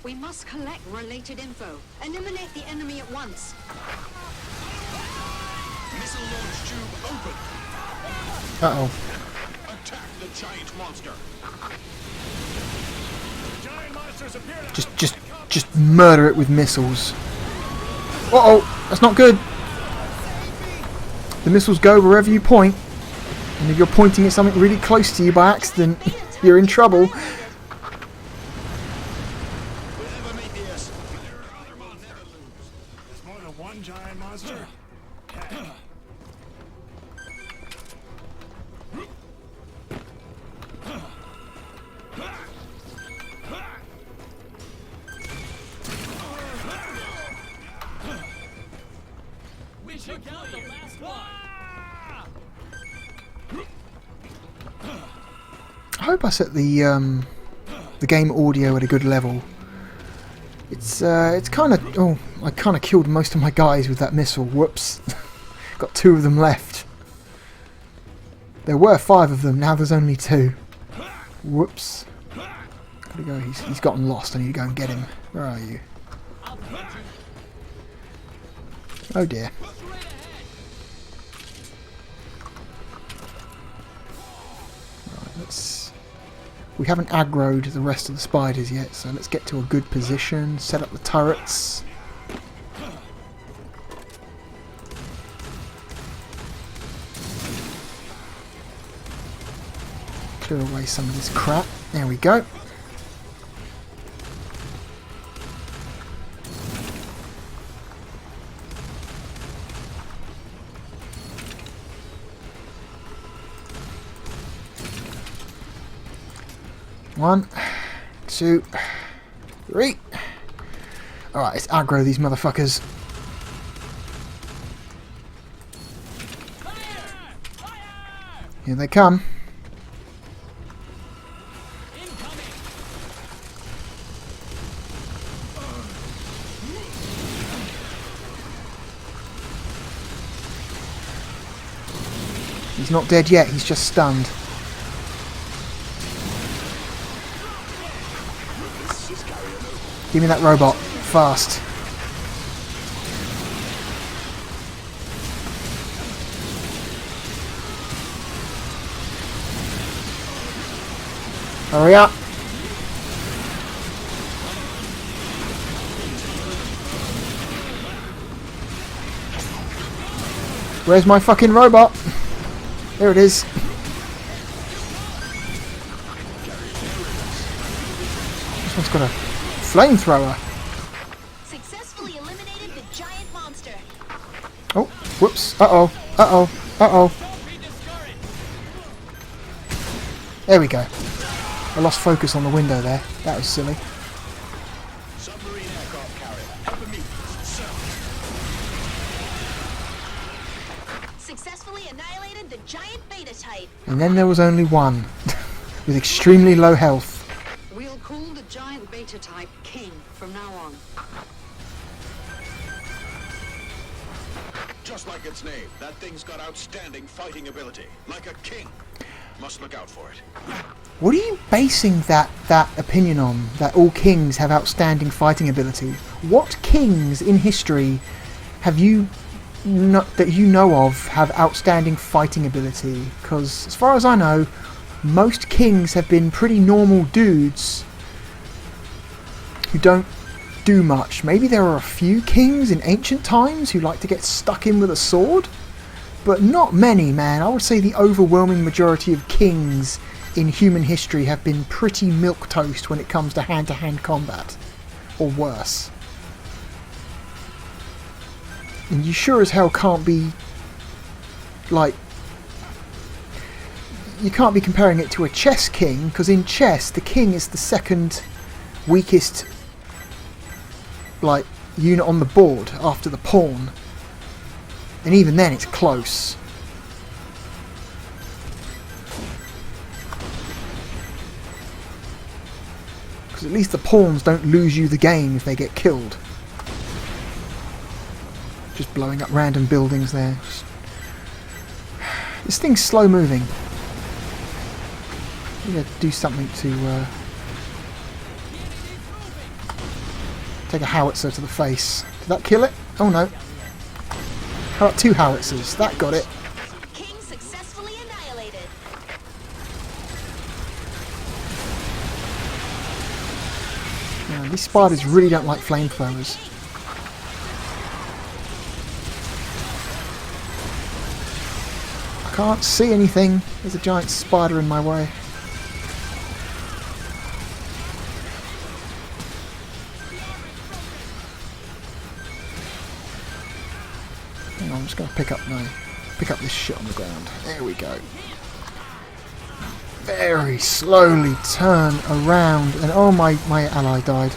We must collect related info. Eliminate the enemy at once. Missile launch tube open. Uh-oh. Attack the giant monster. Giant monsters appear to Just murder it with missiles. Uh-oh, that's not good. The missiles go wherever you point. And if you're pointing at something really close to you by accident, you're in trouble. There's more than one giant monster. We took out the last one. I hope I set the game audio at a good level. It's kind of... Oh, I kind of killed most of my guys with that missile. Whoops. Got 2 of them left. There were 5 of them, now there's only 2. Whoops. Gotta go, he's gotten lost, I need to go and get him. Where are you? Oh dear. Right, we haven't aggroed the rest of the spiders yet, so let's get to a good position, set up the turrets. Clear away some of this crap. There we go. One, 2, 3. Alright, let's aggro these motherfuckers. Here they come. He's not dead yet, he's just stunned. Give me that robot, fast. Hurry up! Where's my fucking robot? There it is. This one's got a flamethrower. Successfully eliminated the giant monster. Oh, whoops. Uh-oh. Uh-oh. Uh-oh. There we go. I lost focus on the window there. That was silly. Submarine aircraft carrier. Helping me. Successfully annihilated the giant beta type. And then there was only one. With extremely low health. We'll call the giant beta type King from now on. Just like its name, that thing's got outstanding fighting ability. Like a king. Must look out for it. What are you basing that opinion on? That all kings have outstanding fighting ability? What kings in history have you that you know of have outstanding fighting ability? Because as far as I know, most kings have been pretty normal dudes who don't do much. Maybe there are a few kings in ancient times who like to get stuck in with a sword, but not many, man. I would say the overwhelming majority of kings in human history have been pretty milquetoast when it comes to hand-to-hand combat, or worse. And you sure as hell can't be, like, you can't be comparing it to a chess king, because in chess the king is the second weakest, like, unit on the board after the pawn, and even then it's close. Because at least the pawns don't lose you the game if they get killed. Just blowing up random buildings there. This thing's slow moving. I'm going to do something to take a howitzer to the face. Did that kill it? Oh no. How about 2 howitzers? That got it. King successfully annihilated. Yeah, these spiders really don't like flamethrowers. I can't see anything. There's a giant spider in my way. Hang on, I'm just going to pick up this shit on the ground. There we go. Very slowly turn around, and oh, my ally died.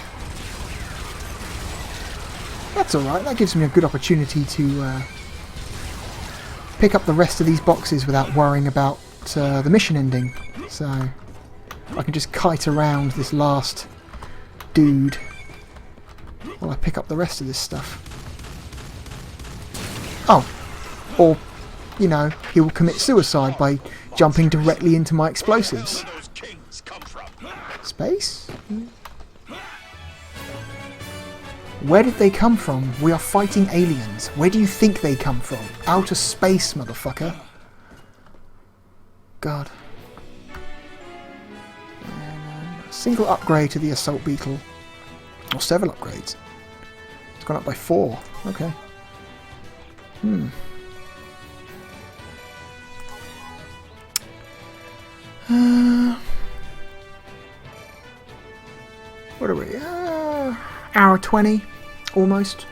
That's alright, that gives me a good opportunity to pick up the rest of these boxes without worrying about the mission ending. So I can just kite around this last dude while I pick up the rest of this stuff. Oh, or, you know, he will commit suicide by jumping directly into my explosives. Where do those kings come from? Space? Where did they come from? We are fighting aliens. Where do you think they come from? Outer space, motherfucker. God. And a single upgrade to the assault beetle. Or several upgrades. It's gone up by 4. Okay. What are we? Hour 20, almost.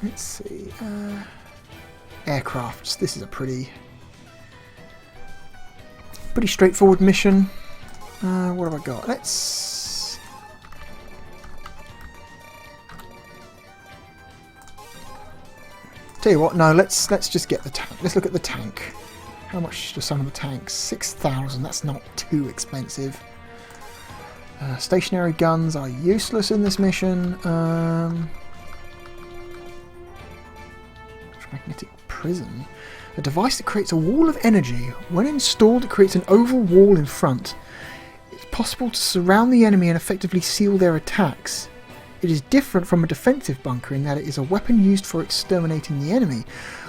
Let's see. Aircrafts. This is a pretty straightforward mission. What have I got? Let's. Tell you what. No, let's just get the tank. Let's look at the tank. How much does some of the tanks? 6,000. That's not too expensive. Stationary guns are useless in this mission. Magnetic prison. A device that creates a wall of energy. When installed, it creates an oval wall in front. It's possible to surround the enemy and effectively seal their attacks. It is different from a defensive bunker in that it is a weapon used for exterminating the enemy.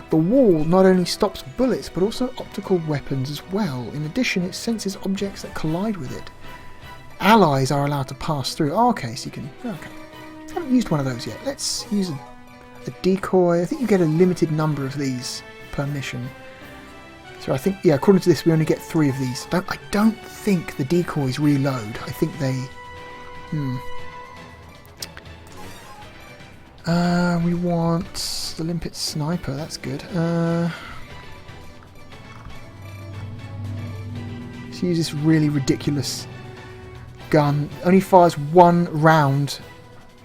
The wall not only stops bullets, but also optical weapons as well. In addition, it senses objects that collide with it. Allies are allowed to pass through. Oh, okay, so you can... Okay. I haven't used one of those yet. Let's use a decoy. I think you get a limited number of these per mission. So I think, yeah, according to this, we only get 3 of these. I don't think the decoys reload. I think they... we want the limpet sniper. That's good. Let's use this really ridiculous gun. Only fires 1 round.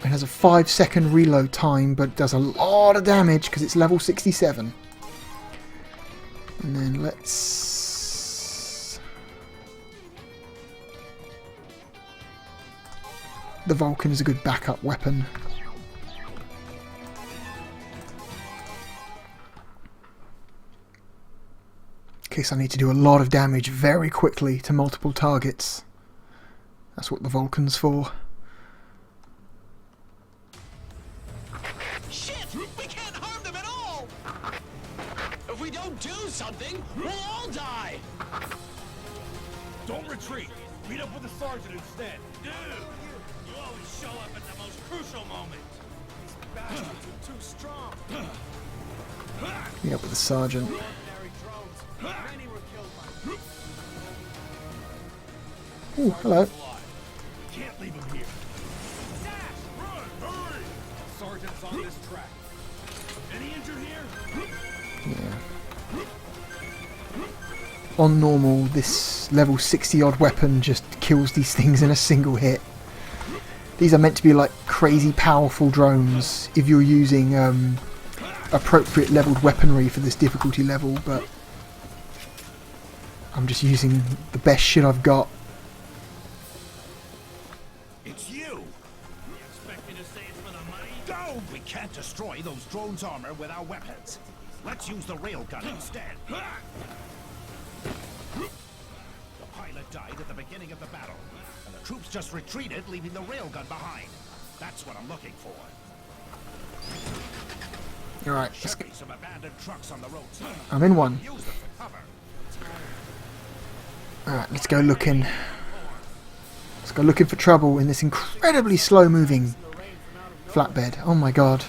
It has a 5-second reload time, but does a lot of damage because it's level 67. And then let's... The Vulcan is a good backup weapon. In case I need to do a lot of damage very quickly to multiple targets. That's what the Vulcan's for. Shit! We can't harm them at all! If we don't do something, we'll all die! Don't retreat. Meet up with the sergeant instead. Dude, you always show up at the most crucial moment. These bastards are too strong. Meet up with the sergeant. Ordinary drones. Many were killed by... Ooh, hello. Can't leave him here. Dash! Run! Hurry! Sergeant's on this track. Any injured here? Yeah. On normal, this level 60 odd weapon just kills these things in a single hit. These are meant to be like crazy powerful drones if you're using appropriate leveled weaponry for this difficulty level, but I'm just using the best shit I've got. It's you! You expect me to say it's for the money? No! We can't destroy those drones' armor with our weapons. Let's use the railgun instead. The pilot died at the beginning of the battle, and the troops just retreated, leaving the railgun behind. That's what I'm looking for. Alright, Should be some abandoned trucks on the roads. I'm in one. Use them for cover. Alright, let's go looking. Let's go looking for trouble in this incredibly slow moving flatbed. Oh my god.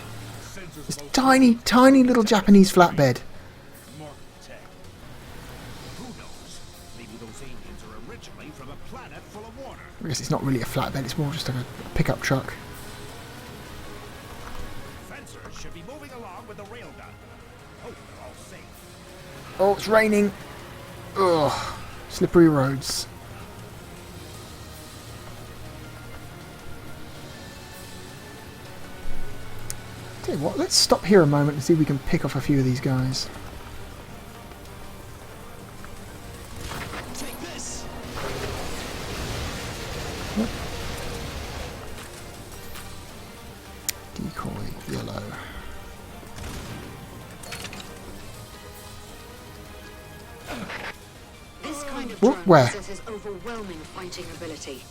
This tiny, tiny little Japanese flatbed. Mark tech. Who knows? Maybe those aliens are originally from a planet full of water. I guess it's not really a flatbed, it's more just like a pickup truck. Fencers should be moving along with the railgun. Hope they're all safe. Oh, it's raining. Ugh. Slippery roads. Tell you what, let's stop here a moment and see if we can pick off a few of these guys. Take this! Yep. Decoy, yellow. This kind of Whoop, drone where? possesses overwhelming fighting ability.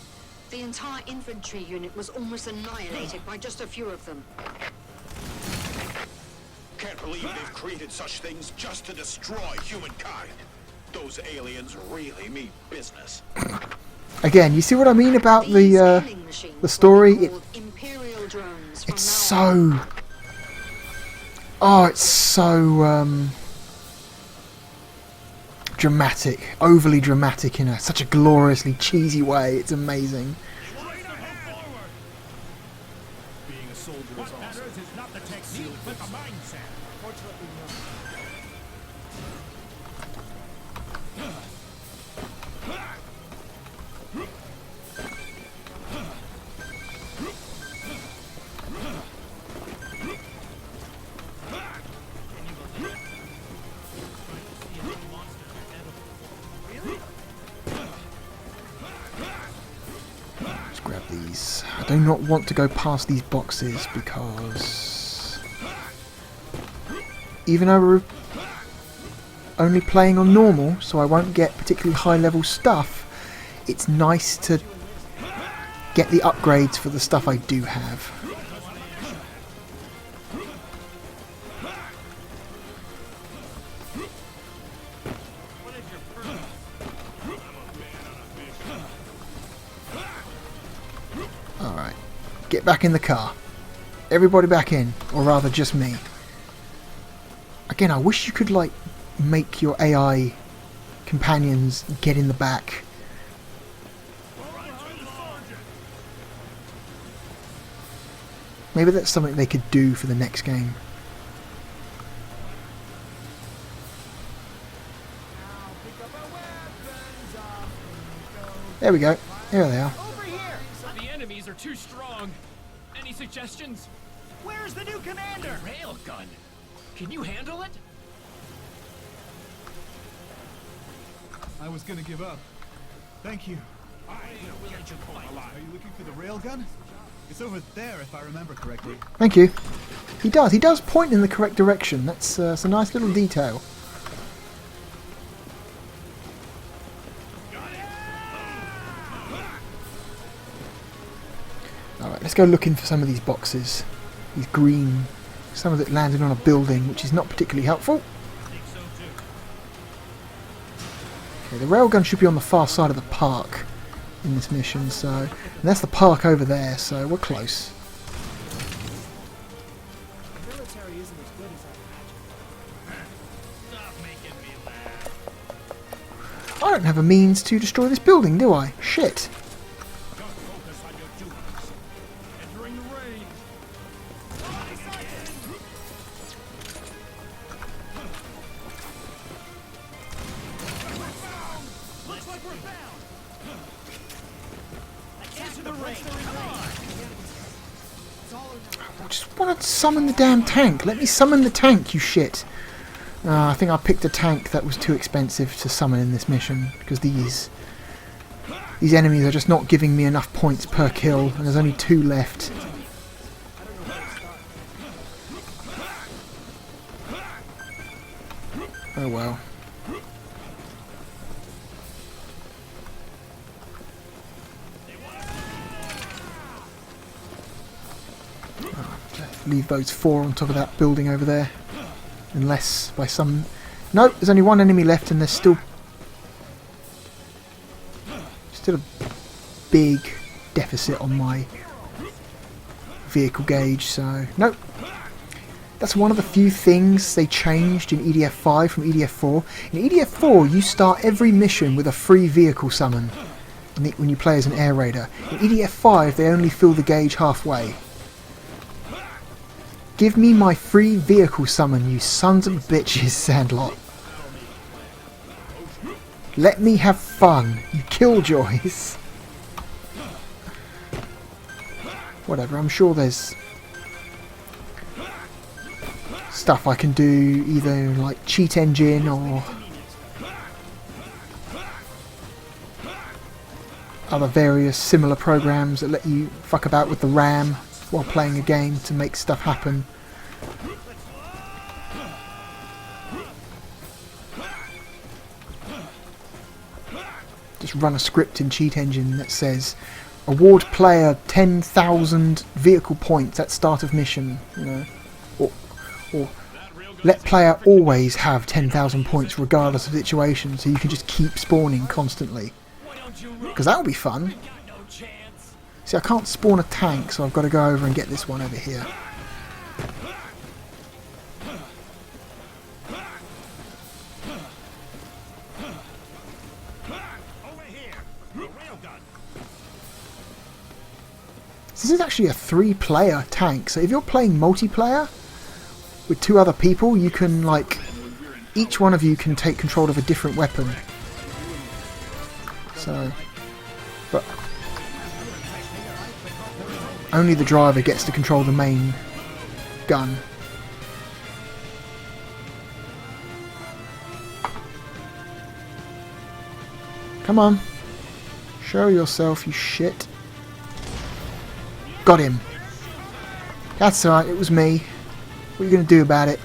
The entire infantry unit was almost annihilated by just a few of them. Can't believe they've created such things just to destroy humankind. Those aliens really mean business. Again, you see what I mean about These the killing machines the story? will be It, called Imperial drones from it's now on. so... Oh, it's so... dramatic. Overly dramatic in such a gloriously cheesy way. It's amazing. Being a soldier is awesome. What matters is not the technique, but the mindset. Fortunately, Let's grab these. I do not want to go past these boxes because even though we're only playing on normal, so I won't get particularly high level stuff, it's nice to get the upgrades for the stuff I do have. Get back in the car. Everybody back in. Or rather, just me. Again, I wish you could, like, make your AI companions get in the back. Maybe that's something they could do for the next game. There we go. There they are. Over here! The enemies are too strong. Any suggestions? Where's the new commander? Railgun. Can you handle it? I was gonna give up. Thank you. Are you looking for the railgun? It's over there, if I remember correctly. Thank you. He does. He does point in the correct direction. That's a nice little detail. Alright, let's go looking for some of these boxes. These green. Some of it landed on a building, which is not particularly helpful. Okay, the railgun should be on the far side of the park in this mission, so... And that's the park over there, so we're close. I don't have a means to destroy this building, do I? Shit. Entering the range. Looks like we're bound. Into the ring. Come on. I just want to summon the damn tank. Let me summon the tank, you shit. I think I picked a tank that was too expensive to summon in this mission, because these enemies are just not giving me enough points per kill, and there's only 2 left. Oh well. Leave those 4 on top of that building over there. Unless by some... No, there's only 1 enemy left and there's still a big deficit on my vehicle gauge, so... Nope. That's one of the few things they changed in EDF 5 from EDF 4. In EDF 4 you start every mission with a free vehicle summon when you play as an air raider. In EDF 5 they only fill the gauge halfway. Give me my free vehicle summon, you sons of bitches, Sandlot. Let me have fun, you killjoys. Whatever, I'm sure there's stuff I can do, either like cheat engine or other various similar programs that let you fuck about with the RAM while playing a game to make stuff happen. Just run a script in Cheat Engine that says award player 10,000 vehicle points at start of mission, you know, or let player always have 10,000 points regardless of situation, so you can just keep spawning constantly. Because that would be fun. See, I can't spawn a tank, so I've got to go over and get this one over here. This is actually a 3-player tank, so if you're playing multiplayer with 2 other people, you can, like, each one of you can take control of a different weapon. So, but only the driver gets to control the main gun. Come on. Show yourself, you shit. Got him. That's alright, it was me. What are you going to do about it?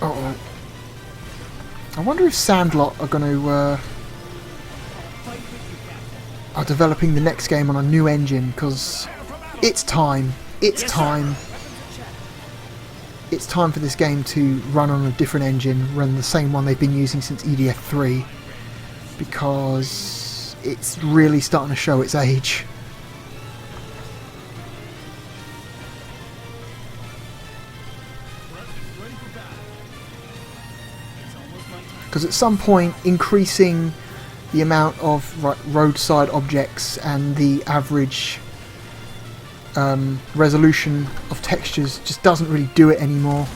Uh-oh. I wonder if Sandlot are going to are developing the next game on a new engine, because it's time. It's time. it's time for this game to run on a different engine, run the same one they've been using since EDF3, because it's really starting to show its age. Because at some point, increasing the amount of roadside objects and the average resolution of textures just doesn't really do it anymore.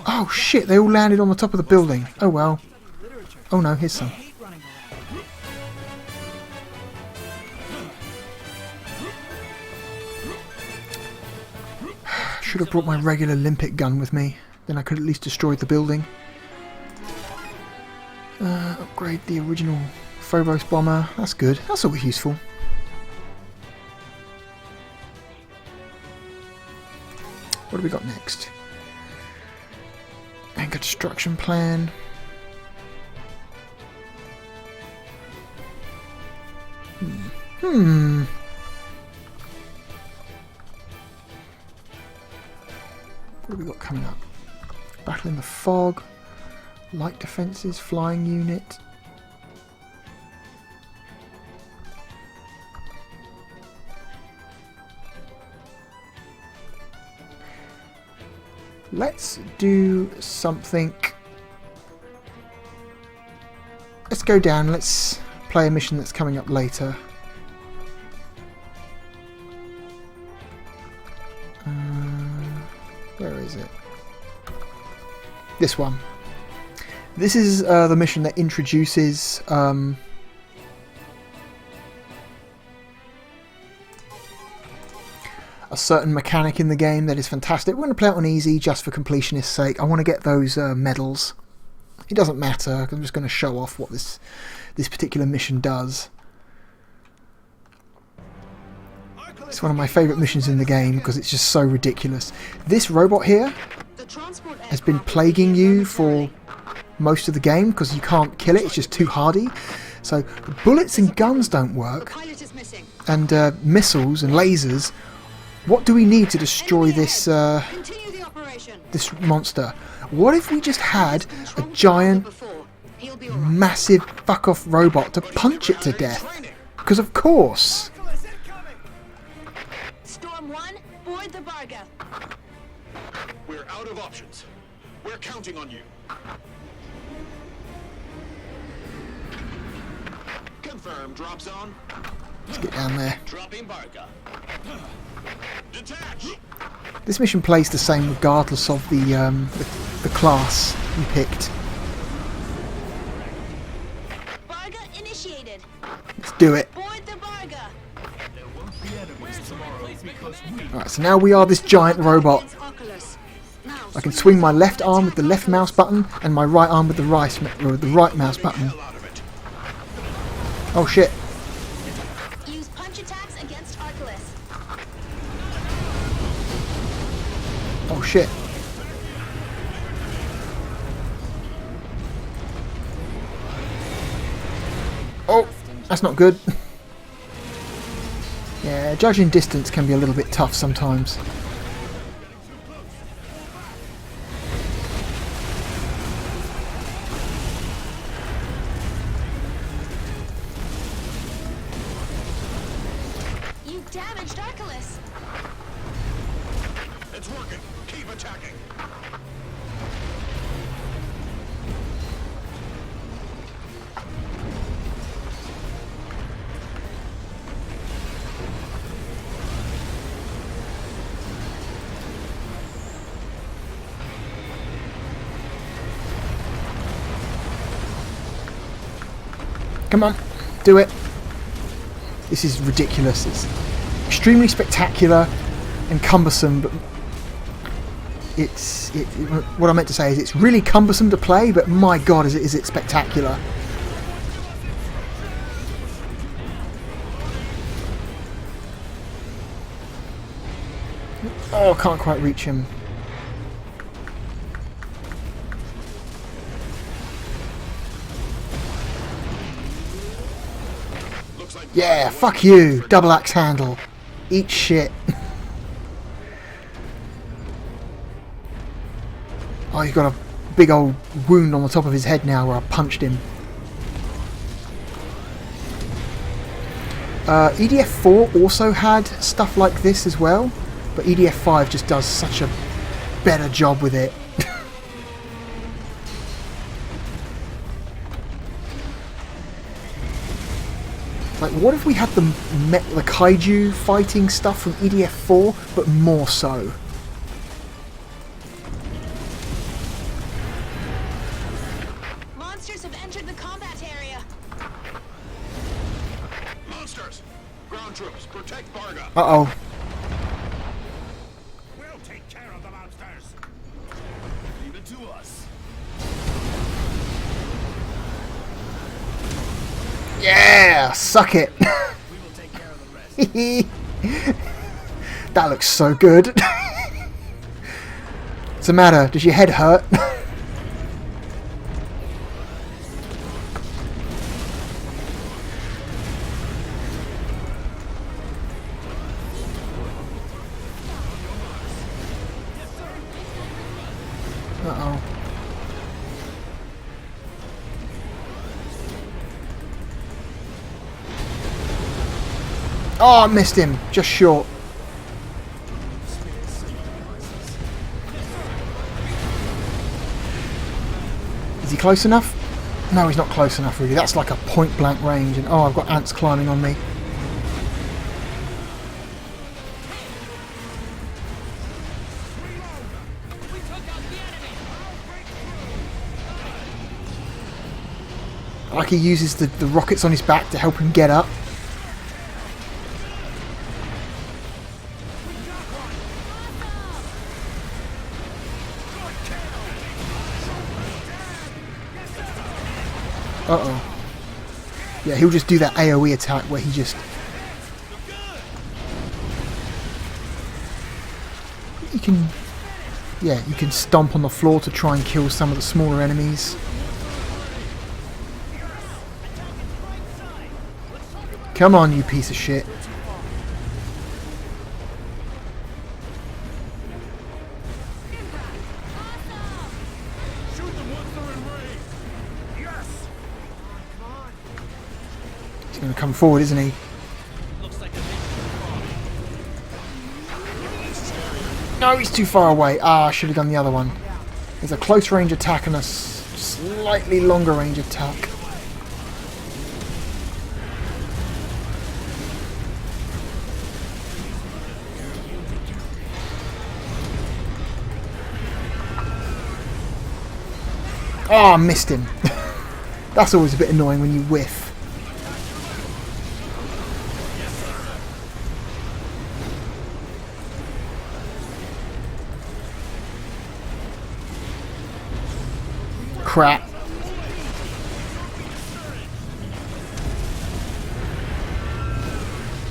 Oh shit, they all landed on the top of the building. Oh well. Oh no, here's some. Should have brought my regular limpet gun with me. Then I could at least destroy the building. Upgrade the original Phobos bomber. That's good. That's always useful. What do we got next? Anchor destruction plan. What have we got coming up? Battle in the fog. Light defences, flying unit. Let's do something. Let's go down, let's play a mission that's coming up later. Where is it? This one. This is the mission that introduces a certain mechanic in the game that is fantastic. We're going to play it on easy just for completionist's sake. I want to get those medals. It doesn't matter. I'm just going to show off what this particular mission does. It's one of my favourite missions in the game because it's just so ridiculous. This robot here has been plaguing you for most of the game because you can't kill it. It's just too hardy. So the bullets and guns don't work. And missiles and lasers. What do we need to destroy this this monster? What if we just had a giant, massive fuck-off robot to punch it to death? Because of course. Storm 1, board the Barga. We're out of options. We're counting on you. Confirm drop zone. Let's get down there. Dropping Barca. Detach. This mission plays the same regardless of the class you picked. Barga initiated. Let's do it. Board the Barga. Alright, so now we are this giant robot. I can swing my left arm with the left mouse button and my right arm with the right mouse button. Oh shit. Use punch attacks against Arculus. Oh shit. Oh, that's not good. Yeah, judging distance can be a little bit tough sometimes. You damaged Arculus. It's working. Keep attacking. Come on, do it. This is ridiculous. It's extremely spectacular and cumbersome, but what I meant to say is it's really cumbersome to play, but my god, is it spectacular. Oh, can't quite reach him. Yeah, fuck you, double axe handle. Eat shit. Oh, he's got a big old wound on the top of his head now where I punched him. EDF4 also had stuff like this as well, but EDF5 just does such a better job with it. Like, what if we had the kaiju fighting stuff from EDF4, but more so? Monsters have entered the combat area. Monsters! Ground troops, protect Varga! Uh-oh. We'll take care of the monsters. Leave it to us. Yeah! Suck it! We will take care of the rest. That looks so good. What's the matter? Does your head hurt? Uh-oh. Oh, I missed him. Just short. Is he close enough? No, he's not close enough, really. That's like a point-blank range. And oh, I've got ants climbing on me. Like he uses the rockets on his back to help him get up. Uh-oh. Yeah, he'll just do that AoE attack where he just... You can... Yeah, you can stomp on the floor to try and kill some of the smaller enemies. Come on, you piece of shit. He's going to come forward, isn't he? No, he's too far away. Ah, I should have done the other one. There's a close range attack and a slightly longer range attack. Oh, I missed him. That's always a bit annoying when you whiff. Crap.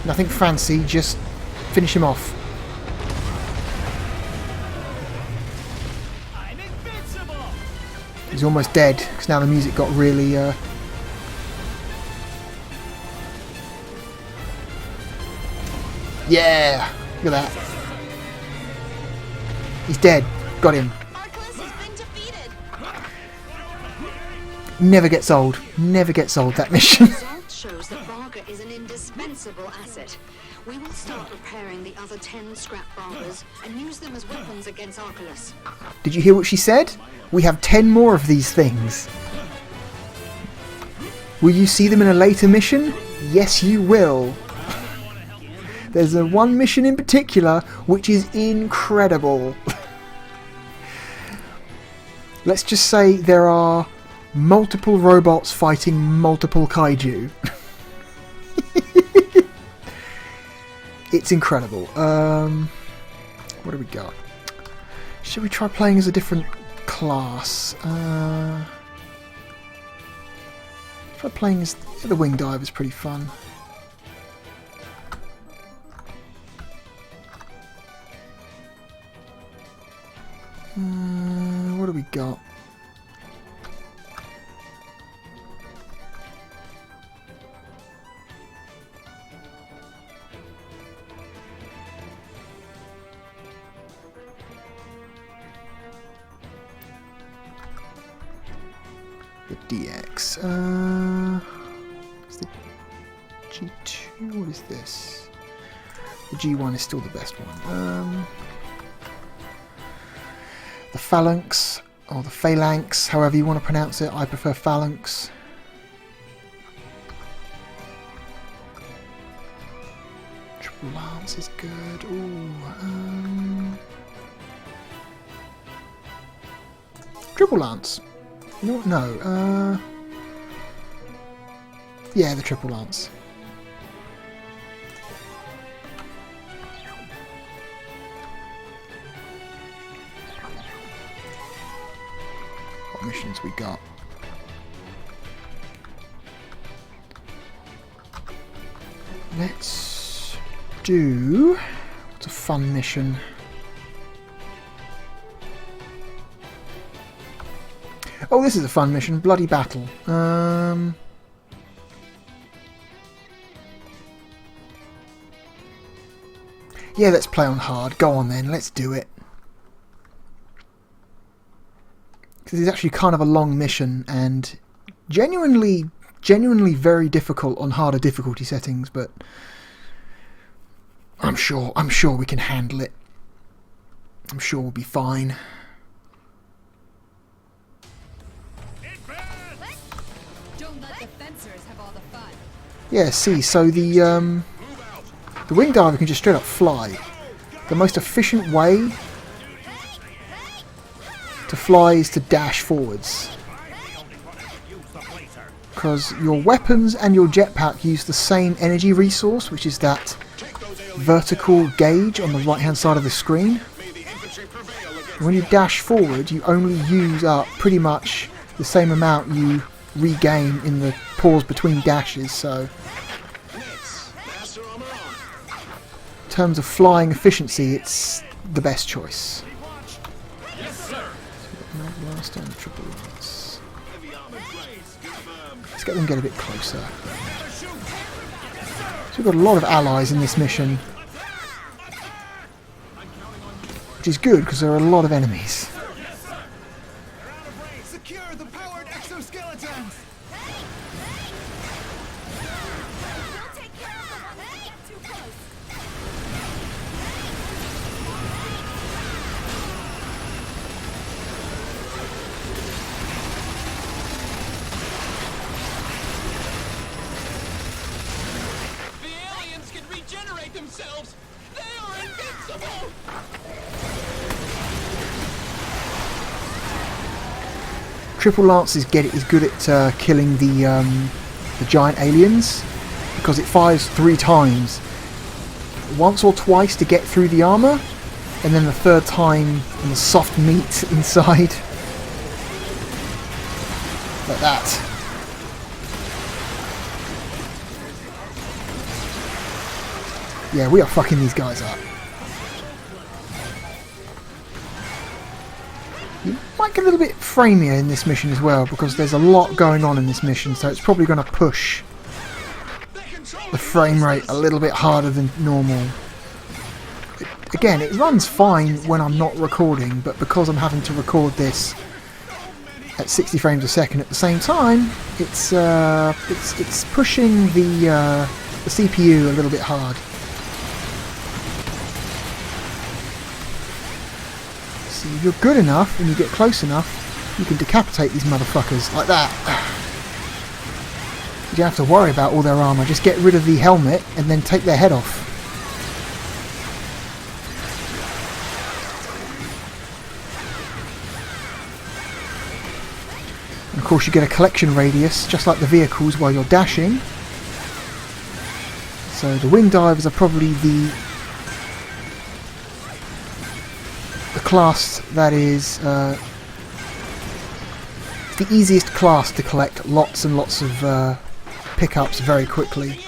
Nothing fancy, just finish him off. He's almost dead, because now the music got really... Yeah! Look at that. He's dead. Got him. Archelaus has been defeated. Never gets old. Never gets old, that mission. The result shows that Varga is an indispensable asset. We will start repairing the other 10 scrap Vargas and use them as weapons against Archelaus. Did you hear what she said? We have 10 more of these things. Will you see them in a later mission? Yes, you will. There's one mission in particular which is incredible. Let's just say there are multiple robots fighting multiple kaiju. It's incredible. What do we got? Should we try playing as a different class? Try playing as the wing dive is pretty fun. What do we got? the DX. Is the G2? What is this? The G1 is still the best one. The Phalanx, or the Phalanx, however you want to pronounce it. I prefer Phalanx. Triple Lance is good. Ooh, Triple Lance. You know what? No. Yeah, the Triple Lance. What missions we got? Let's do... What's a fun mission? Oh, this is a fun mission. Bloody Battle. Yeah, let's play on hard. Go on then, let's do it. Because it's actually kind of a long mission and genuinely very difficult on harder difficulty settings, but I'm sure we can handle it. I'm sure we'll be fine. Yeah, see, so the wing diver can just straight up fly. The most efficient way to fly is to dash forwards. Because your weapons and your jetpack use the same energy resource, which is that vertical gauge on the right hand side of the screen. When you dash forward, you only use up pretty much the same amount you regain in the pause between dashes, so in terms of flying efficiency, it's the best choice. Blast and triple lance. Let's get them get a bit closer. So we've got a lot of allies in this mission, which is good because there are a lot of enemies. Secure the powered exoskeletons. We'll take care of them. Don't get too close. The aliens can regenerate themselves! They are invincible! Triple Lance is good at killing the giant aliens because it fires 3 times. Once or twice to get through the armor, and then the 3rd time on the soft meat inside. Like that. Yeah, we are fucking these guys up. You might get a little bit framier in this mission as well, because there's a lot going on in this mission, so it's probably going to push the frame rate a little bit harder than normal. Again, it runs fine when I'm not recording, but because I'm having to record this at 60 frames a second at the same time, it's pushing the CPU a little bit hard. So if you're good enough and you get close enough, you can decapitate these motherfuckers like that. You don't have to worry about all their armour, just get rid of the helmet and then take their head off. And of course you get a collection radius, just like the vehicles, while you're dashing. So the wing divers are probably the class that is the easiest class to collect lots and lots of pickups very quickly.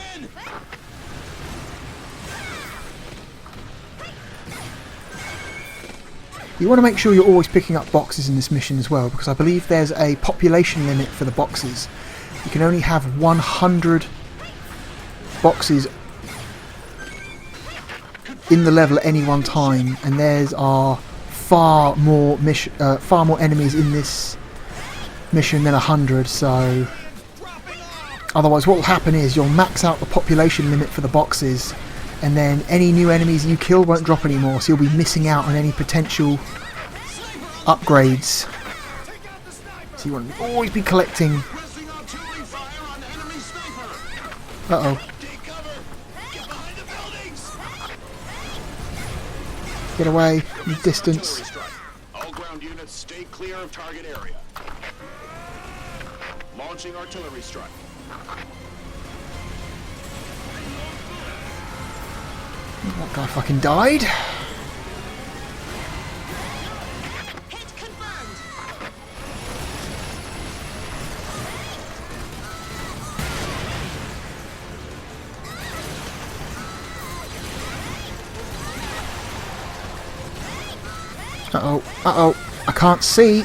You want to make sure you're always picking up boxes in this mission as well, because I believe there's a population limit for the boxes. You can only have 100 boxes in the level at any one time, and there's far more enemies in this mission than 100, so otherwise what will happen is you'll max out the population limit for the boxes, and then any new enemies you kill won't drop anymore, so you'll be missing out on any potential upgrades. So you want to always be collecting. Uh-oh. Get away, distance. All ground units stay clear of target area. Launching artillery strike. That guy fucking died. Hit confirmed. Uh-oh, uh-oh, I can't see.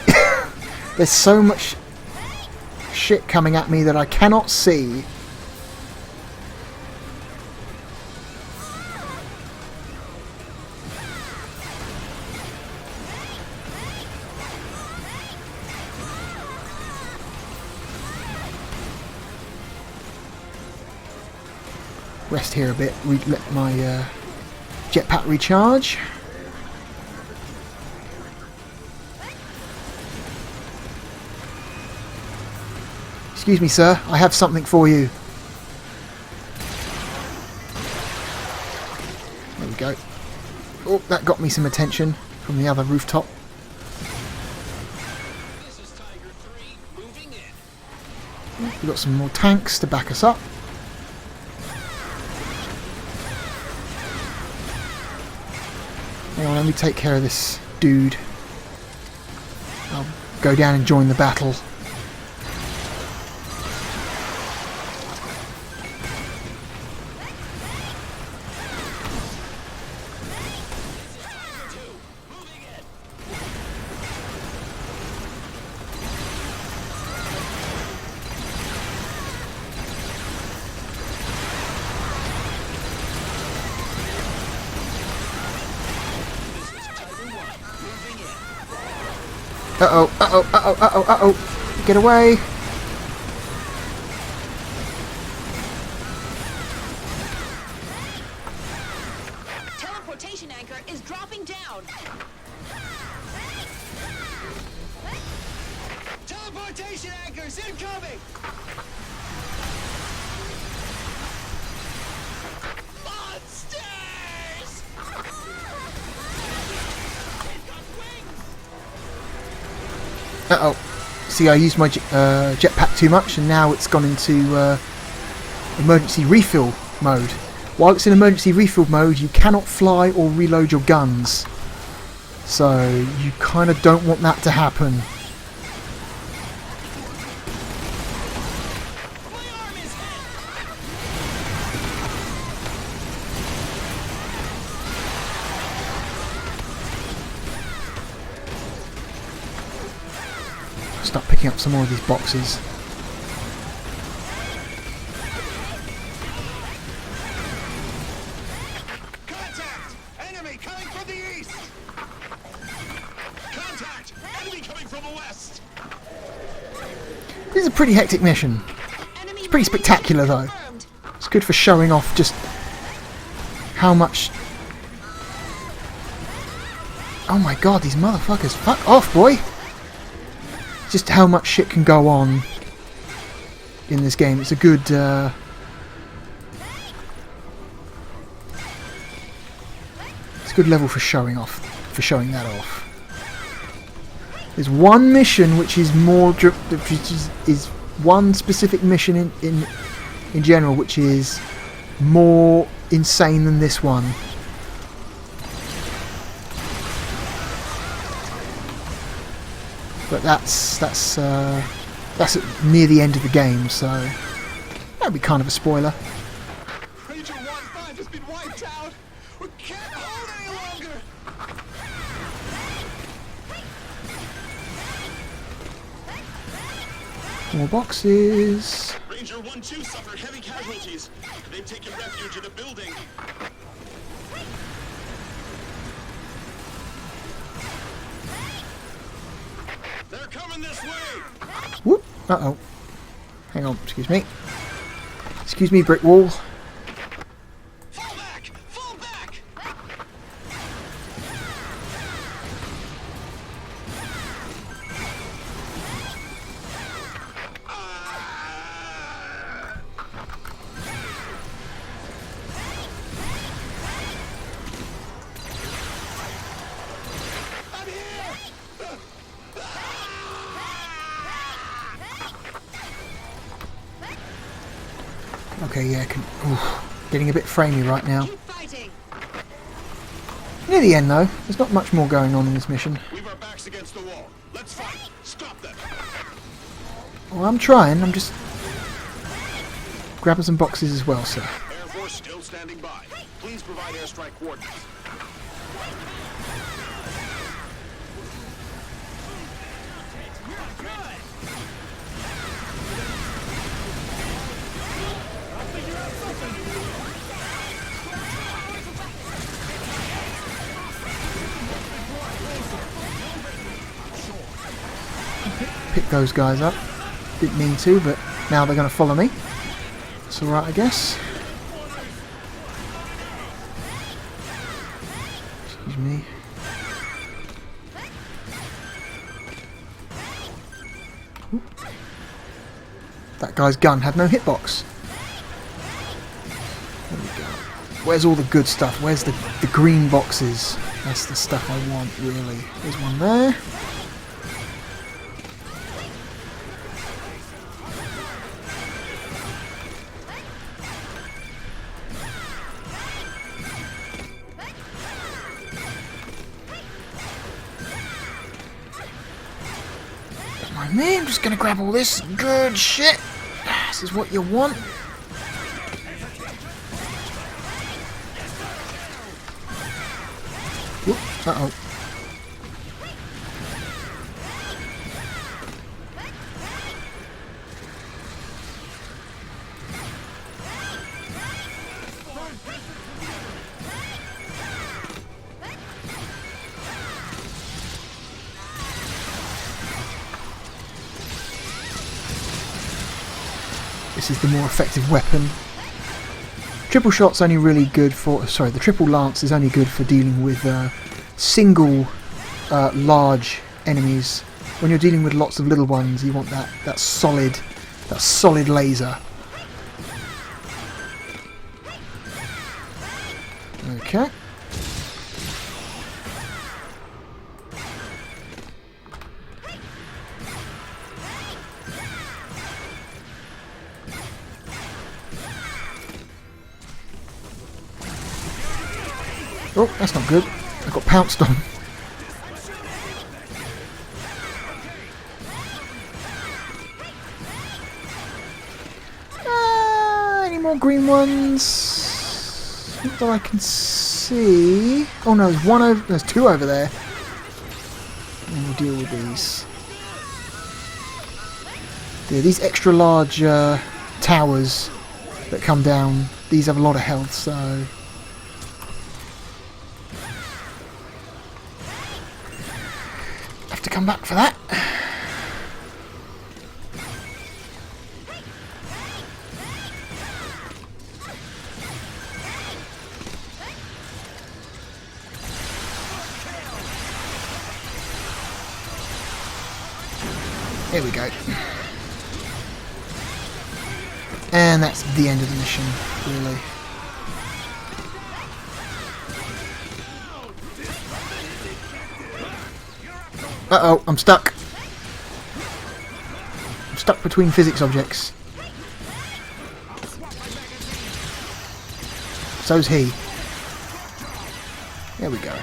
There's so much shit coming at me that I cannot see. Rest here a bit, let my jetpack recharge. Excuse me, sir, I have something for you. There we go. Oh, that got me some attention from the other rooftop. This is Tiger 3, moving in. We've got some more tanks to back us up. Hang on, let me take care of this dude. I'll go down and join the battle. Uh-oh, uh-oh, uh-oh, uh-oh, uh-oh. Get away. Teleportation anchor is dropping down. Teleportation anchors incoming! Monsters! Uh-oh. See, I used my jetpack too much, and now it's gone into emergency refill mode. While it's in emergency refill mode, you cannot fly or reload your guns. So, you kind of don't want that to happen. Start picking up some more of these boxes. Contact! Enemy coming from the east! Contact! Enemy coming from the west! This is a pretty hectic mission. It's pretty spectacular though. It's good for showing off just how much... Oh my god, these motherfuckers. Fuck off, boy! Just how much shit can go on in this game. It's a good it's a good level for showing that off. There's one mission which is more which is one specific mission in general which is more insane than this one. But that's near the end of the game, so that'd be kind of a spoiler. Ranger 1-5 has been wiped out! We can't hold any longer! More boxes. Ranger 1-2 suffered heavy casualties. They've taken refuge in a building. They're coming! coming this way. Whoop. Uh-oh. Hang on, excuse me. Excuse me, brick wall. Fall back! Fall back! I'm here! Okay, yeah, getting a bit framey right now. Keep fighting. Near the end, though. There's not much more going on in this mission. We've our backs against the wall. Let's fight. Stop them. Well, I'm trying. I'm just grabbing some boxes as well, sir. Air Force still standing by. Please provide airstrike coordinates. Pick those guys up. Didn't mean to, but now they're going to follow me. It's alright, I guess. Excuse me. Oop. That guy's gun had no hitbox. There we go. Where's all the good stuff? Where's the green boxes? That's the stuff I want, really. There's one there. Don't mind me, I'm just gonna grab all this good shit. This is what you want. Whoop, uh-oh. This is the more effective weapon. Triple shot's only really good for... Sorry, the triple lance is only good for dealing with single large enemies. When you're dealing with lots of little ones, you want that solid laser. Okay. Oh, that's not good. I got pounced on. Any more green ones? Not that I can see. Oh no, there's one over. There's two over there. And we'll deal with these. Yeah, these extra large towers that come down. These have a lot of health, so. To come back for that. Here we go. And that's the end of the mission, really. Uh-oh, I'm stuck. I'm stuck between physics objects. So's he. There we go.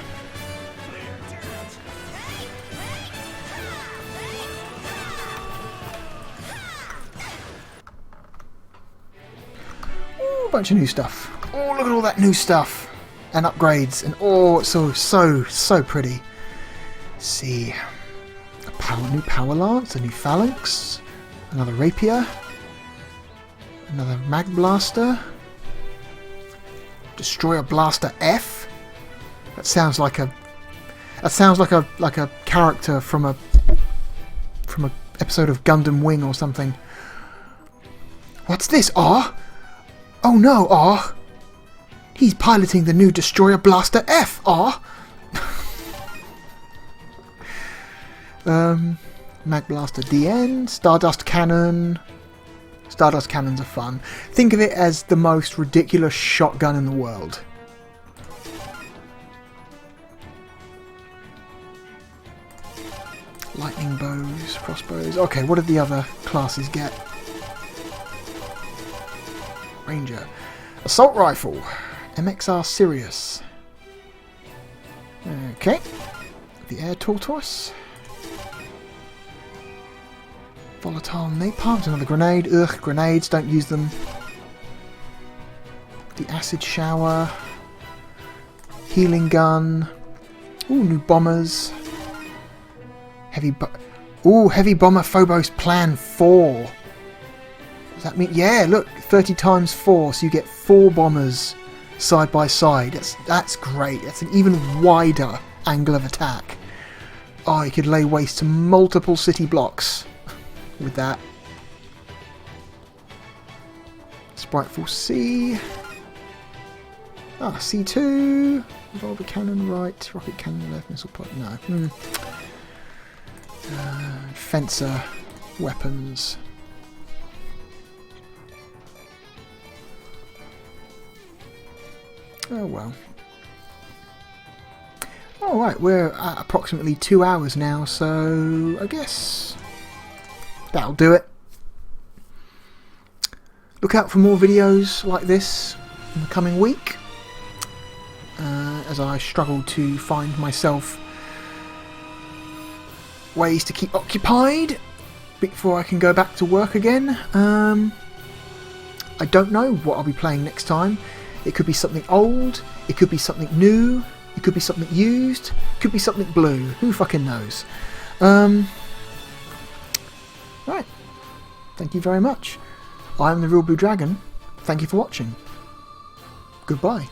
Ooh, a bunch of new stuff. Oh, look at all that new stuff. And upgrades. And oh, it's so pretty. Let's see. New power lance, a new phalanx, another rapier, another mag blaster, destroyer blaster F. That sounds like a character from a episode of Gundam Wing or something. What's this, R? Oh no, R. He's piloting the new Destroyer Blaster F, R. Mag Blaster DN, Stardust Cannon. Stardust Cannons are fun. Think of it as the most ridiculous shotgun in the world. Lightning bows, crossbows. Okay, what did the other classes get? Ranger. Assault rifle. MXR Sirius. Okay. The air tortoise. Volatile napalm. Another grenade. Ugh, grenades. Don't use them. The acid shower. Healing gun. Ooh, new bombers. Heavy bomber Phobos Plan 4. Does that mean? Yeah, look, 30 times 4, so you get 4 bombers side by side. That's great. That's an even wider angle of attack. Oh, you could lay waste to multiple city blocks with that. Spriteful C. Ah, C2. Revolver cannon right. Rocket cannon left. Missile pod. No. Fencer weapons. Oh well. Alright, we're at approximately 2 hours now, so I guess that'll do it. Look out for more videos like this in the coming week, as I struggle to find myself ways to keep occupied before I can go back to work again. I don't know what I'll be playing next time. It could be something old, it could be something new, it could be something used, it could be something blue. Who fucking knows? Right. Thank you very much. I'm the Real Blue Dragon. Thank you for watching. Goodbye.